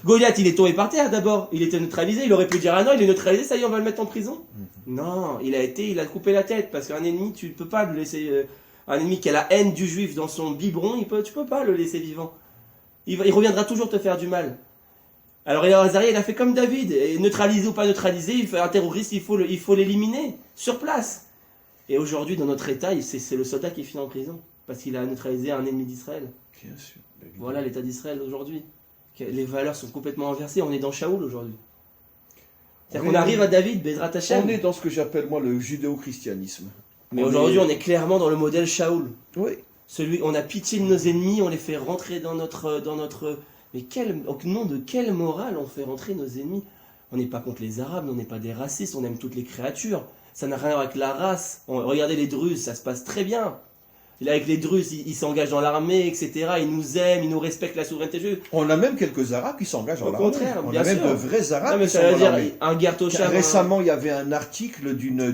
Goliath il est tombé par terre d'abord, il était neutralisé, il aurait pu dire ah non il est neutralisé, ça y est on va le mettre en prison. Non, il a coupé la tête parce qu'un ennemi tu ne peux pas le laisser, un ennemi qui a la haine du juif dans son biberon, tu peux pas le laisser vivant. Il reviendra toujours te faire du mal. Alors Elor Azaria il a fait comme David, et neutralisé ou pas neutralisé, il fait un terroriste, il faut l'éliminer sur place. Et aujourd'hui dans notre état c'est le soldat qui finit en prison parce qu'il a neutralisé un ennemi d'Israël. Bien sûr. Voilà l'état d'Israël aujourd'hui. Les valeurs sont complètement inversées. On est dans Shaoul aujourd'hui. C'est-à-dire Oui. qu'on arrive à David, Bezrat Hashem. On est dans ce que j'appelle moi le judéo-christianisme. Mais aujourd'hui, on est clairement dans le modèle Shaoul. Oui. On a pitié de nos ennemis, on les fait rentrer dans notre. Mais au nom de quelle morale on fait rentrer nos ennemis? On n'est pas contre les Arabes, on n'est pas des racistes, on aime toutes les créatures. Ça n'a rien à voir avec la race. Regardez les Druzes, ça se passe très bien. Avec les Druzes, ils s'engagent dans l'armée, etc. Ils nous aiment, ils nous respectent la souveraineté juive. On a même quelques Arabes qui s'engagent en l'armée. Au contraire, on bien a même sûr. de vrais Arabes Non, mais qui sont ça veut dans dire l'armée. un Gertosham. Récemment, il y avait un article d'une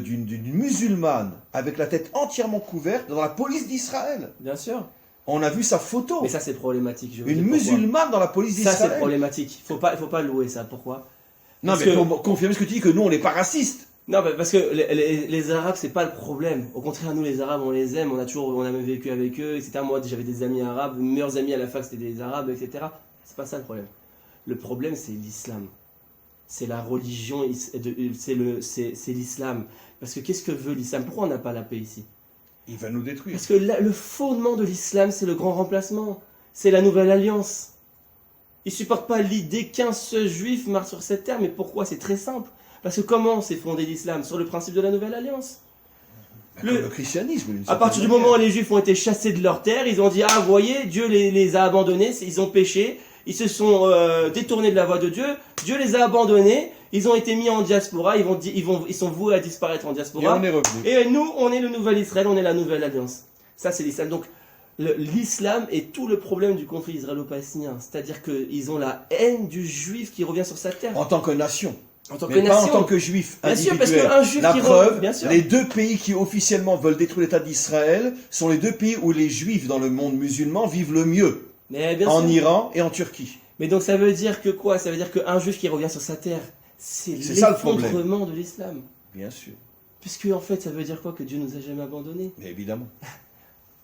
musulmane avec la tête entièrement couverte dans la police d'Israël. Bien sûr. On a vu sa photo. Mais ça, c'est problématique. Je vais vous Une dire pourquoi. musulmane dans la police Ça, d'Israël. c'est problématique. Faut pas louer ça. Pourquoi? Non, Parce mais que- pour confirmer ce que tu dis, que nous, on n'est pas racistes. Non, parce que les Arabes, c'est pas le problème. Au contraire, nous, les Arabes, on les aime, on a même vécu avec eux, etc. Moi, j'avais des amis arabes, mes meilleurs amis à la fac, c'était des Arabes, etc. C'est pas ça le problème. Le problème, c'est l'islam. C'est la religion, c'est l'islam. Parce que qu'est-ce que veut l'islam? Pourquoi on n'a pas la paix ici? Il va nous détruire. Parce que le fondement de l'islam, c'est le grand remplacement. C'est la nouvelle alliance. Ils ne supportent pas l'idée qu'un seul juif marche sur cette terre. Mais pourquoi? C'est très simple. Parce que comment s'est fondé l'islam? Sur le principe de la nouvelle alliance. Comme le christianisme. d'une À certaine partir du manière. moment où les juifs ont été chassés de leur terre, ils ont dit, ah, vous voyez, Dieu les a abandonnés, ils ont péché, ils se sont détournés de la voie de Dieu, Dieu les a abandonnés, ils ont été mis en diaspora, ils sont voués à disparaître en Et diaspora. on est revenu. Et nous, on est le nouvel Israël, on est la nouvelle alliance. Ça, c'est l'islam. Donc, l'islam est tout le problème du conflit israélo-palestinien. C'est-à-dire qu'ils ont la haine du juif qui revient sur sa terre. En tant que nation. En tant que Mais pas en nation. tant que juif Bien sûr, individuel. parce qu'un juif La qui preuve, bien sûr. les deux pays qui officiellement veulent détruire l'État d'Israël sont les deux pays où les juifs dans le monde musulman vivent le mieux. Mais bien En sûr. Iran et en Turquie. Mais donc ça veut dire que quoi? Ça veut dire qu'un juif qui revient sur sa terre, c'est ça le problème. l'effondrement de l'islam. Bien sûr. Puisque en fait, ça veut dire quoi? Que Dieu nous a jamais abandonnés. Mais évidemment.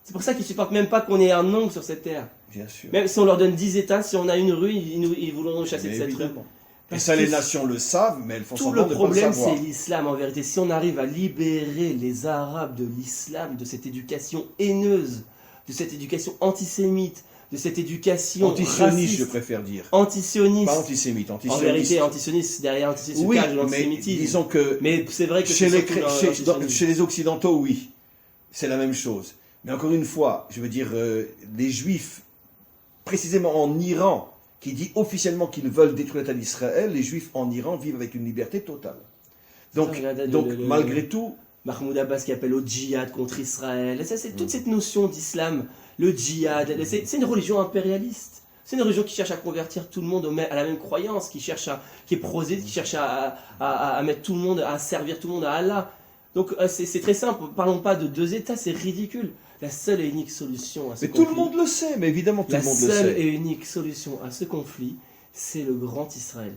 C'est pour ça qu'ils supportent même pas qu'on ait un ongle sur cette terre. Bien sûr. Même si on leur donne 10 États, si on a une rue, ils voudront nous chasser Mais de cette rue. évidemment. Et Parce ça, que les nations le savent, mais elles font tout semblant le de ne pas le problème, savoir. c'est l'islam en vérité. Si on arrive à libérer les Arabes de l'islam, de cette éducation haineuse, de cette éducation antisémite, de cette éducation Antisioniste, raciste, je préfère dire. antisioniste. Pas antisémite, En antisioniste. vérité, antisioniste, derrière antisioniste, Oui, se cache de mais l'antisémitisme. disons que Mais c'est vrai que chez c'est les, surtout dans chez, l'antisionisme. chez les Occidentaux, oui. C'est la même chose. Mais encore une fois, je veux dire, les Juifs, précisément en Iran, qui dit officiellement qu'ils veulent détruire l'État d'Israël, les Juifs en Iran vivent avec une liberté totale. Donc, Regardez malgré tout, Mahmoud Abbas qui appelle au djihad contre Israël. Et ça, c'est toute cette notion d'islam, le djihad. C'est une religion impérialiste. C'est une religion qui cherche à convertir tout le monde à la même croyance, qui est prosélyte, qui cherche à mettre tout le monde, à servir tout le monde à Allah. Donc c'est très simple. Parlons pas de deux États, c'est ridicule. La seule et unique solution à ce mais conflit. tout le monde le sait, mais évidemment tout La le monde le seule sait. et unique solution à ce conflit, c'est le grand Israël.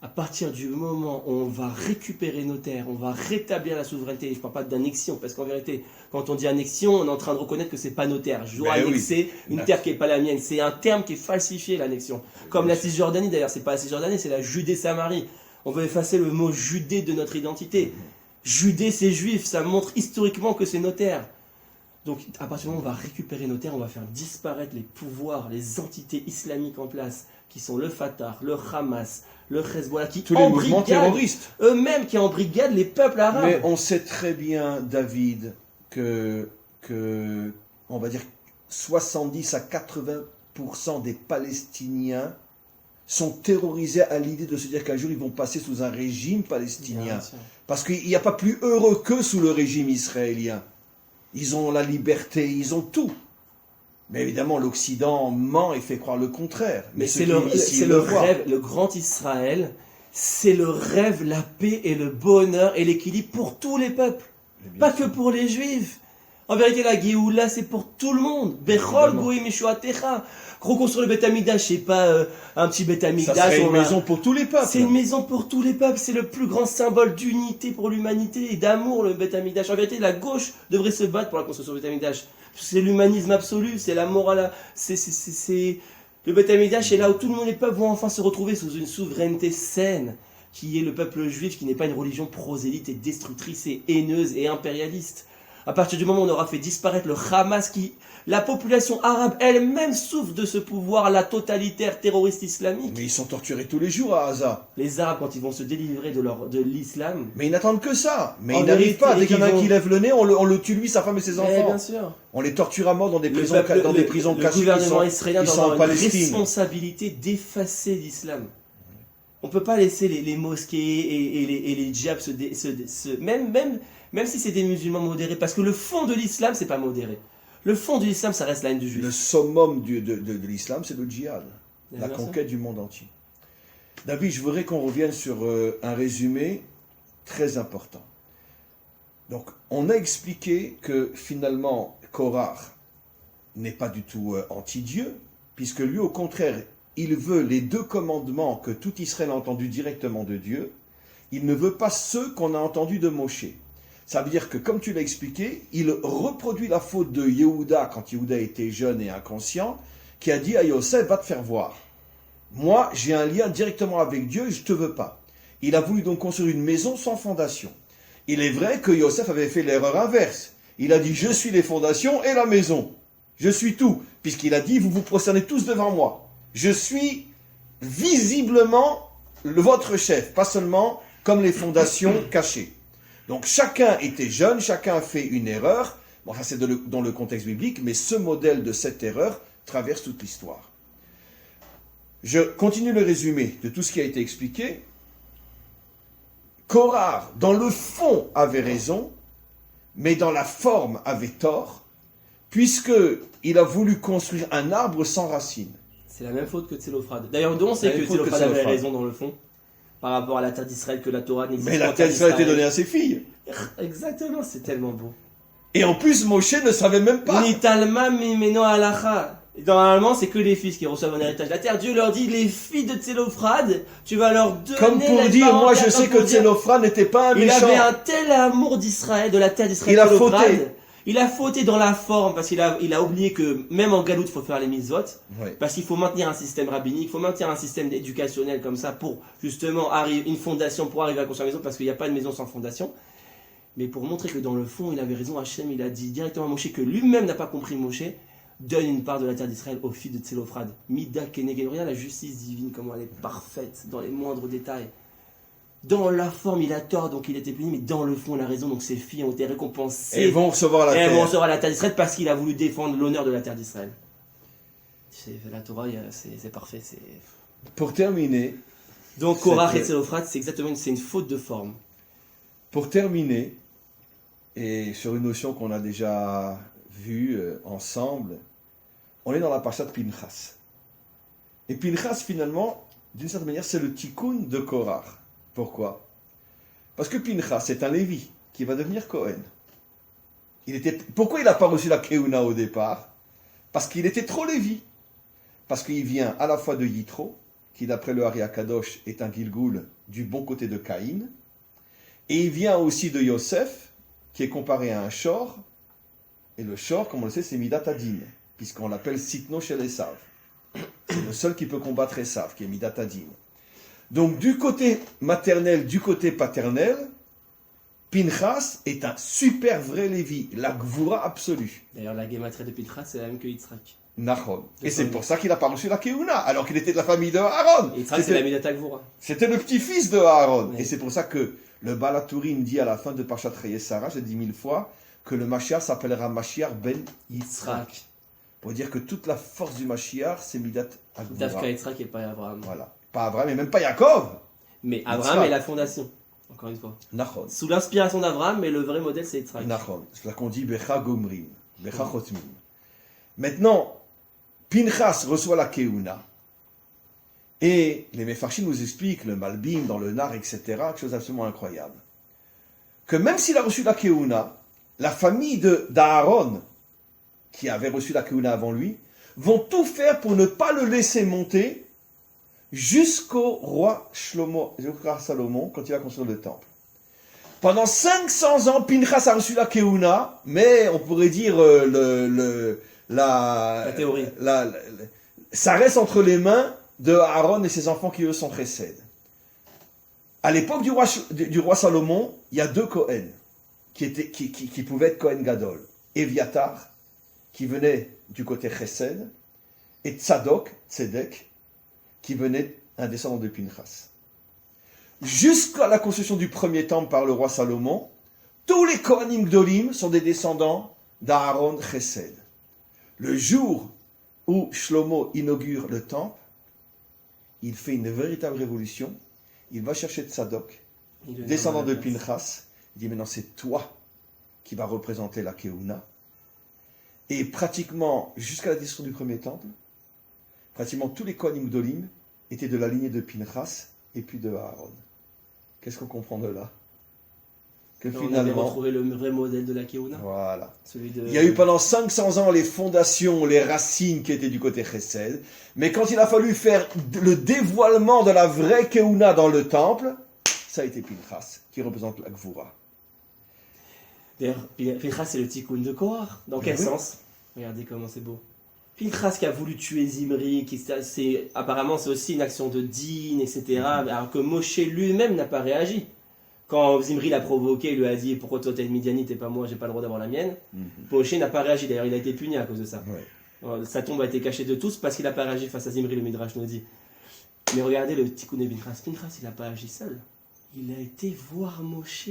À partir du moment où on va récupérer nos terres, on va rétablir la souveraineté, je ne parle pas d'annexion, parce qu'en vérité, quand on dit annexion, on est en train de reconnaître que ce n'est pas nos terres. Je dois Ben oui. annexer une terre qui n'est pas la mienne. C'est un terme qui est falsifié, l'annexion. Comme la Cisjordanie, d'ailleurs, c'est pas la Cisjordanie, c'est la Judée-Samarie. On veut effacer le mot Judée de notre identité. Judée, c'est juif, ça montre historiquement que c'est nos terres. Donc, à partir du moment où on va récupérer nos terres, on va faire disparaître les pouvoirs, les entités islamiques en place, qui sont le Fatah, le Hamas, le Hezbollah, qui Tous les mouvements embrigadent terroristes. eux-mêmes, qui embrigadent les peuples arabes. Mais on sait très bien, David, que on va dire 70 à 80% des Palestiniens sont terrorisés à l'idée de se dire qu'un jour ils vont passer sous un régime palestinien. Bien sûr. Parce qu'il n'y a pas plus heureux qu'eux sous le régime israélien. Ils ont la liberté, ils ont tout. Mais évidemment, l'Occident ment et fait croire le contraire. Mais ceux c'est qui le, vivent ici c'est le voient. rêve, le grand Israël, c'est le rêve, la paix et le bonheur et l'équilibre pour tous les peuples. Mais bien Pas sûr. que pour les juifs. En vérité, la Géoula, c'est pour tout le monde. Bechol Évidemment. goïm yeshuatecha. Reconstruire le Beth Amikdash, c'est pas un petit Beth Ça Amikdash. serait une on a- maison pour tous les peuples. C'est une maison pour tous les peuples. C'est le plus grand symbole d'unité pour l'humanité et d'amour, le Beth Amikdash. En vérité, la gauche devrait se battre pour la construction du Beth Amikdash. C'est l'humanisme absolu, c'est la morale. Le Beth Amikdash est là où tous les peuples vont enfin se retrouver sous une souveraineté saine, qui est le peuple juif, qui n'est pas une religion prosélyte et destructrice et haineuse et impérialiste. À partir du moment où on aura fait disparaître le Hamas, la population arabe elle-même souffre de ce pouvoir-là totalitaire terroriste islamique. Mais ils sont torturés tous les jours à Gaza. Les Arabes, quand ils vont se délivrer de l'islam... Mais ils n'attendent que ça. Mais En ils n'arrivent vérité, pas. Dès qu'il y en a un ils qui vont- lève le nez, on le tue lui, sa femme et ses Mais enfants. bien sûr. On les torture à mort dans des prisons, Le prisons le cachées qui gouvernement sont, israélien qui doit sont en avoir une Palestine. responsabilité d'effacer l'islam. On ne peut pas laisser les mosquées et les djihad même si c'est des musulmans modérés, parce que le fond de l'islam, c'est pas modéré. Le fond de l'islam, ça reste la haine du juif. Le summum de l'islam, c'est le djihad. La Bien sûr. conquête du monde entier. David, je voudrais qu'on revienne sur un résumé très important. Donc, on a expliqué que finalement, Korach n'est pas du tout anti-Dieu, puisque lui, au contraire, il veut les 2 commandements que tout Israël a entendus directement de Dieu. Il ne veut pas ceux qu'on a entendus de Moshe. Ça veut dire que, comme tu l'as expliqué, il reproduit la faute de Yehuda, quand Yehuda était jeune et inconscient, qui a dit à Yosef, va te faire voir. Moi, j'ai un lien directement avec Dieu et je ne te veux pas. Il a voulu donc construire une maison sans fondation. Il est vrai que Yosef avait fait l'erreur inverse. Il a dit, je suis les fondations et la maison. Je suis tout. Puisqu'il a dit, vous vous prosternez tous devant moi. Je suis visiblement votre chef, pas seulement comme les fondations cachées. Donc chacun était jeune, chacun a fait une erreur. Bon, ça c'est dans le contexte biblique, mais ce modèle de cette erreur traverse toute l'histoire. Je continue le résumé de tout ce qui a été expliqué. Korah, dans le fond, avait raison, mais dans la forme avait tort, puisqu'il a voulu construire un arbre sans racines. C'est la même faute que Tselophrad. D'ailleurs, d'où on sait La que même faute que Tselophrad avait Tselophrad. raison dans le fond, par rapport à la terre d'Israël, que la Torah n'existe Mais pas. la terre d'Israël a été donnée à ses filles. Exactement, c'est tellement beau. Et en plus, Moshe ne savait même pas. Ni talma mi meno halacha. Normalement, c'est que les fils qui reçoivent un héritage de la terre. Dieu leur dit, les filles de Tselophrad, tu vas leur donner... Comme pour la dire, moi je parentale, sais comme que pour dire, Tselophrad n'était pas un il méchant. avait un tel amour d'Israël, de la terre d'Israël. Il a Tselophrad. fauté. Il a fauté dans la forme, parce qu'il a oublié que même en galoute, il faut faire les mitzvot. Oui. Parce qu'il faut maintenir un système rabbinique, il faut maintenir un système éducationnel comme ça pour justement arriver, une fondation pour arriver à construire une maison, parce qu'il n'y a pas de maison sans fondation. Mais pour montrer que dans le fond, il avait raison, Hachem, il a dit directement à Moshe que lui-même n'a pas compris Moshe, donne une part de la terre d'Israël aux filles de Tselophrad. Mida Keneged, regarde la justice divine, comment elle est parfaite dans les moindres détails. Dans la forme, il a tort, donc il était puni, mais dans le fond, il a raison, donc ses filles ont été récompensées. Et ils vont recevoir la Et elles vont terre. recevoir la terre d'Israël parce qu'il a voulu défendre l'honneur de la terre d'Israël. La Torah, c'est parfait. Pour terminer, Donc Korach Cette- et Tselophrad, c'est exactement c'est une faute de forme. et sur une notion qu'on a déjà vue ensemble, on est dans la parasha de Pinchas. Et Pinchas, finalement, d'une certaine manière, c'est le tikkun de Korach. Pourquoi? Parce que Pinchas, c'est un Lévi qui va devenir Cohen. Pourquoi il n'a pas reçu la Keuna au départ? Parce qu'il était trop Lévi. Parce qu'il vient à la fois de Yitro, qui d'après le Hari Akadosh est un Gilgoul du bon côté de Caïn, et il vient aussi de Yosef, qui est comparé à un Shor, et le Shor, comme on le sait, c'est Midat Adin, puisqu'on l'appelle Sitno chez Esav. C'est le seul qui peut combattre Esav, qui est Midat Adin. Donc du côté maternel, du côté paternel, Pinchas est un super vrai Lévi, la Gvura absolue. D'ailleurs, la guématrie de Pinchas, c'est la même que Yitzhak. Nachon. Et De c'est son- pour ça qu'il n'a pas reçu la Keuna, alors qu'il était de la famille de Aaron. Et Yitzhak, c'est la Midata Gvura. C'était le petit-fils de Aaron. Oui. Et c'est pour ça que le Balatourim dit à la fin de Parashat Reyes Sarah, j'ai dit 1000 fois, que le Mashiach s'appellera Mashiach ben Yitzhak. Yitzhak. Pour dire que toute la force du Mashiach, c'est Midat Agvura. Dafka Yitzhak et pas Abraham. Voilà. Pas Abraham et même pas Yaakov. Mais Abraham Yitzhak. est la fondation. Encore une fois. Nachon. Sous l'inspiration d'Abraham, mais le vrai modèle, c'est Yitzhak. Nachon. C'est pour ça qu'on dit Becha Gomrim. Becha Chotmim. Maintenant, Pinchas reçoit la Keuna. Et les Mefarshim nous expliquent, le Malbim, dans le Nar, etc., quelque chose d'absolument incroyable. Que même s'il a reçu la Keuna, la famille d'Aaron, qui avait reçu la Keuna avant lui, vont tout faire pour ne pas le laisser monter jusqu'au roi Salomon, quand il va construire le temple. Pendant 500 ans, Pinchas a reçu la Keuna, mais on pourrait dire La théorie. ça reste entre les mains de Aaron et ses enfants qui eux sont Chesed. À l'époque du roi Salomon, il y a 2 Cohen qui pouvait être Kohen Gadol. Eviatar, qui venait du côté Chesed, et Tzadok, Tzedek, qui venait un descendant de Pinchas. Jusqu'à la construction du premier temple par le roi Salomon, tous les Kohanim Gdolim sont des descendants d'Aaron Chesed. Le jour où Shlomo inaugure le temple, il fait une véritable révolution. Il va chercher Tzadok, descendant de Pinchas. Il dit maintenant c'est toi qui vas représenter la Keuna. Et pratiquement, jusqu'à la destruction du premier temple, pratiquement tous les Kohanim Gdolim étaient de la lignée de Pinchas et puis de Aaron. Qu'est-ce qu'on comprend de là? Que On avait finalement, retrouvé le vrai modèle de la Keuna. voilà. Celui de... Il y a eu pendant 500 ans les fondations, les racines qui étaient du côté Chesed, mais quand il a fallu faire le dévoilement de la vraie Keuna dans le temple, ça a été Pinchas, qui représente la Gvura. D'ailleurs, Pinchas c'est le tikkun de Korach. Dans quel sens? Regardez comment c'est beau. Pinchas qui a voulu tuer Zimri, apparemment c'est aussi une action de din, etc. Alors que Moshe lui-même n'a pas réagi. Quand Zimri l'a provoqué, il lui a dit pourquoi toi t'es une Midianite et pas moi, j'ai pas le droit d'avoir la mienne. Moshe n'a pas réagi, d'ailleurs il a été puni à cause de ça. Sa tombe a été cachée de tous parce qu'il n'a pas réagi face à Zimri, le Midrash nous dit. Mais regardez le tikkun de Pinchas. Pinchas il n'a pas agi seul. Il a été voir Moshe.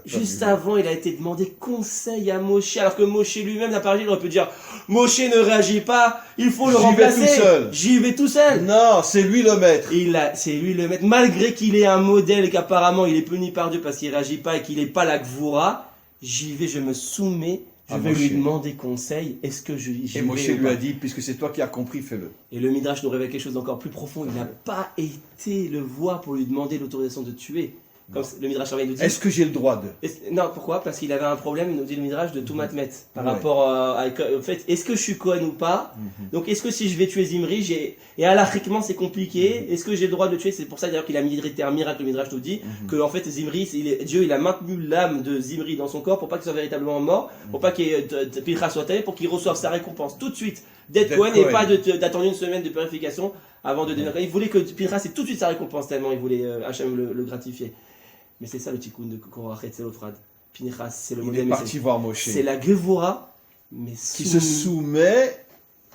Juste avant, il a été demandé conseil à Moshe, alors que Moshe lui-même n'a pas réagi. Il aurait pu dire Moshe ne réagit pas, il faut le remplacer. J'y vais tout seul. Non, c'est lui le maître. C'est lui le maître, malgré qu'il est un modèle et qu'apparemment il est puni par Dieu parce qu'il ne réagit pas et qu'il n'est pas la Gvura. J'y vais, je me soumets, je vais lui demander conseil. Est-ce que j'y vais? Et Moshe lui a dit puisque c'est toi qui as compris, fais-le. Et le Midrash nous révèle quelque chose d'encore plus profond. Il n'a pas été le voir pour lui demander l'autorisation de tuer. Comme le Midrash nous dit. Est-ce que j'ai le droit de? Non, pourquoi? Parce qu'il avait un problème, nous dit le Midrash, de tout matmet. Par rapport au fait, est-ce que je suis Kohen ou pas? Donc, est-ce que si je vais tuer Zimri, et halachiquement c'est compliqué, est-ce que j'ai le droit de le tuer? C'est pour ça d'ailleurs qu'il a mis un miracle, le Midrash nous dit, que en fait Zimri, Dieu il a maintenu l'âme de Zimri dans son corps pour pas qu'il soit véritablement mort, pour pas qu'il Pinchas soit taillé, pour qu'il reçoive sa récompense tout de suite d'être Kohen et pas d'attendre une semaine de purification avant de devenir Kohen. Il voulait que Pinchas ait tout de suite sa récompense tellement il voulait Hachem le gratifier. Mais c'est ça le tikkun de Korach et Tzelophrad. Pinchas, c'est le modèle. Il est parti voir Moshe. C'est la Gevura, mais qui se soumet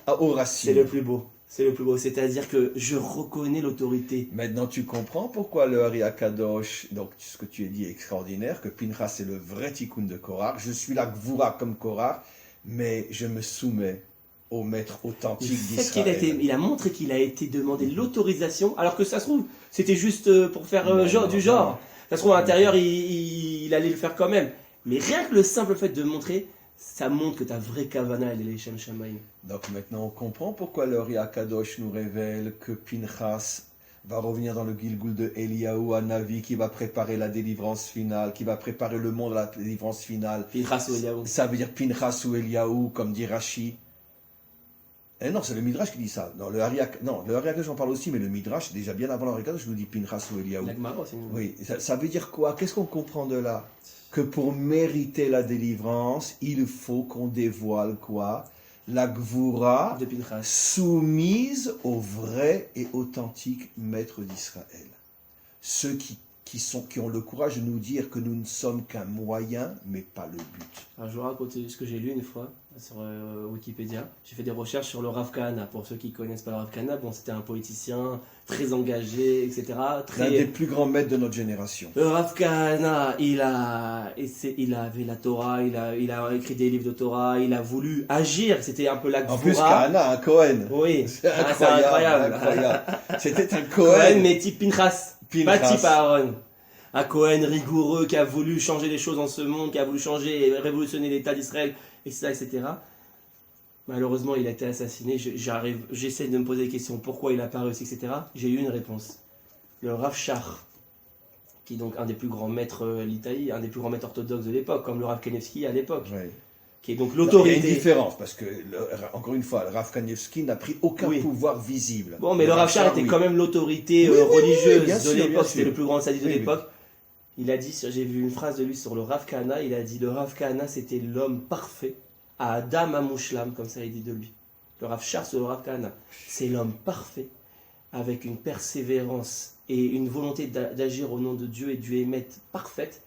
aux racines. C'est le plus beau. C'est le plus beau. C'est-à-dire que je reconnais l'autorité. Maintenant, tu comprends pourquoi le Hari Akadosh, donc ce que tu as dit est extraordinaire, que Pinchas c'est le vrai tikkun de Korach. Je suis la Gevura comme Korach, mais je me soumets au maître authentique d'Israël. Il a montré qu'il a été demandé l'autorisation, alors que ça se trouve, c'était juste pour faire du genre. Ça se trouve, à l'intérieur, il allait le faire quand même. Mais rien que le simple fait de montrer, ça montre que ta vraie kavana, elle est les Shem Shamaim. Donc maintenant, on comprend pourquoi le Hari Akadosh nous révèle que Pinchas va revenir dans le Gilgul de Eliyahu Hanavi, qui va préparer la délivrance finale, qui va préparer le monde à la délivrance finale. Pinchas ou Eliyahu. Ça veut dire Pinchas ou Eliyahu, comme dit Rashi. Eh non, c'est le Midrash qui dit ça. Non, le Hari Akadosh, j'en parle aussi, mais le Midrash, déjà bien avant le Hari Akadosh, nous dit Pinchas ou Eliyahu. Oui, ça veut dire quoi? Qu'est-ce qu'on comprend de là? Que pour mériter la délivrance, il faut qu'on dévoile quoi? La Gvura soumise au vrai et authentique maître d'Israël. Ceux qui ont le courage de nous dire que nous ne sommes qu'un moyen, mais pas le but. Alors, je vous raconte ce que j'ai lu une fois sur Wikipédia. J'ai fait des recherches sur le Rav Kahana. Pour ceux qui ne connaissent pas le Rav Kahana, bon, c'était un politicien très engagé, etc. L'un des plus grands maîtres de notre génération. Le Rav Kahana, il avait la Torah, il a écrit des livres de Torah, il a voulu agir. C'était un peu la Gvura. En plus, Kahana, un Cohen. Oui, c'est incroyable. C'était un Cohen, mais type Pinchas. Pas type Aaron. Un Cohen rigoureux qui a voulu changer les choses dans ce monde, qui a voulu changer et révolutionner l'État d'Israël, etc. Malheureusement, il a été assassiné. J'essaie de me poser des questions. Pourquoi il n'a pas réussi, etc. J'ai eu une réponse. Le Rav Shach, qui est donc un des plus grands maîtres litaïs, un des plus grands maîtres orthodoxes de l'époque, comme le Rav Kanevski à l'époque. Oui. Qui est donc l'autorité. Il y a une différence, parce que, encore une fois, le Rav Kanevski n'a pris aucun pouvoir visible. Bon, mais le Rav Shach était quand même l'autorité religieuse de l'époque, c'était le plus grand sadique de l'époque. Il a dit, j'ai vu une phrase de lui sur le Rav Kahana, il a dit le Rav Kahana c'était l'homme parfait, à Adam Amushlam, comme ça il dit de lui. Le Rav Shach sur le Rav Kahana, c'est l'homme parfait, avec une persévérance et une volonté d'agir au nom de Dieu et du émet parfaite.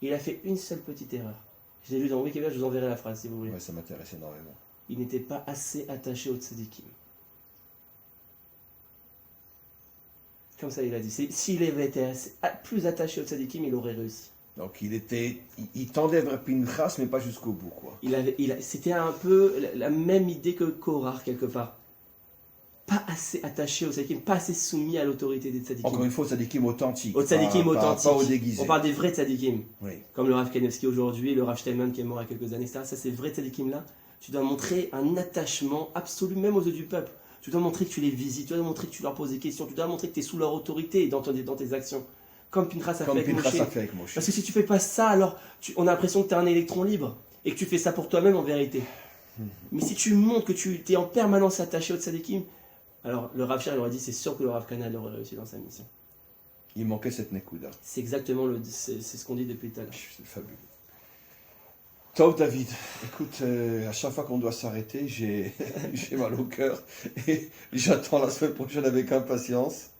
Il a fait une seule petite erreur. Je l'ai lu dans Wikipédia, je vous enverrai la phrase si vous voulez. Ouais, ça m'intéresse énormément. Il n'était pas assez attaché au tzadikim. Comme ça, il a dit. S'il avait été plus attaché au tzadikim, il aurait réussi. Donc il tendait vers Pinchas, mais pas jusqu'au bout, quoi. C'était un peu la même idée que Korah, quelque part. Pas assez attaché au tzadikim, pas assez soumis à l'autorité des tzadikim. Encore une fois, tzadikim authentique. Au tzadikim authentique. Pas au déguisé. On parle des vrais tzadikim. Oui. Comme le Rav Kanevski aujourd'hui, le Rav Steinman qui est mort il y a quelques années, etc. Ça, ces vrais tzadikim là, tu dois montrer un attachement absolu, même aux yeux du peuple. Tu dois montrer que tu les visites, tu dois montrer que tu leur poses des questions, tu dois montrer que tu es sous leur autorité dans tes actions. Comme Pinchas a fait avec Moshe. Parce que si tu fais pas ça, alors on a l'impression que tu es un électron libre et que tu fais ça pour toi-même en vérité. Mais si tu montres que tu es en permanence attaché au tzadikim, alors le Rav Shir il aurait dit c'est sûr que le Rav Kana aurait réussi dans sa mission. Il manquait cette nekuda. C'est exactement c'est ce qu'on dit depuis tout à l'heure. C'est fabuleux. Tov David, écoute, à chaque fois qu'on doit s'arrêter, j'ai mal au cœur et j'attends la semaine prochaine avec impatience.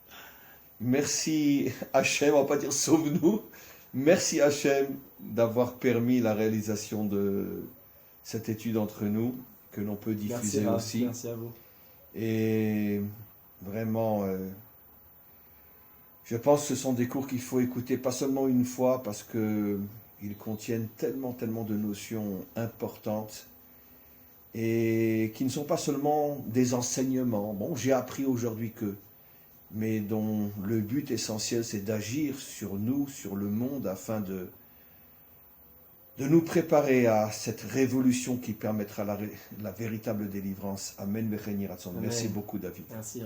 Merci Hachem, on va pas dire sauve-nous. Merci Hachem d'avoir permis la réalisation de cette étude entre nous, que l'on peut diffuser aussi. Merci à vous. Et vraiment, je pense que ce sont des cours qu'il faut écouter pas seulement une fois, parce qu'ils contiennent tellement de notions importantes et qui ne sont pas seulement des enseignements. Bon, j'ai appris aujourd'hui mais dont le but essentiel c'est d'agir sur nous, sur le monde, afin de nous préparer à cette révolution qui permettra la véritable délivrance. Amen. Merci beaucoup David. Merci.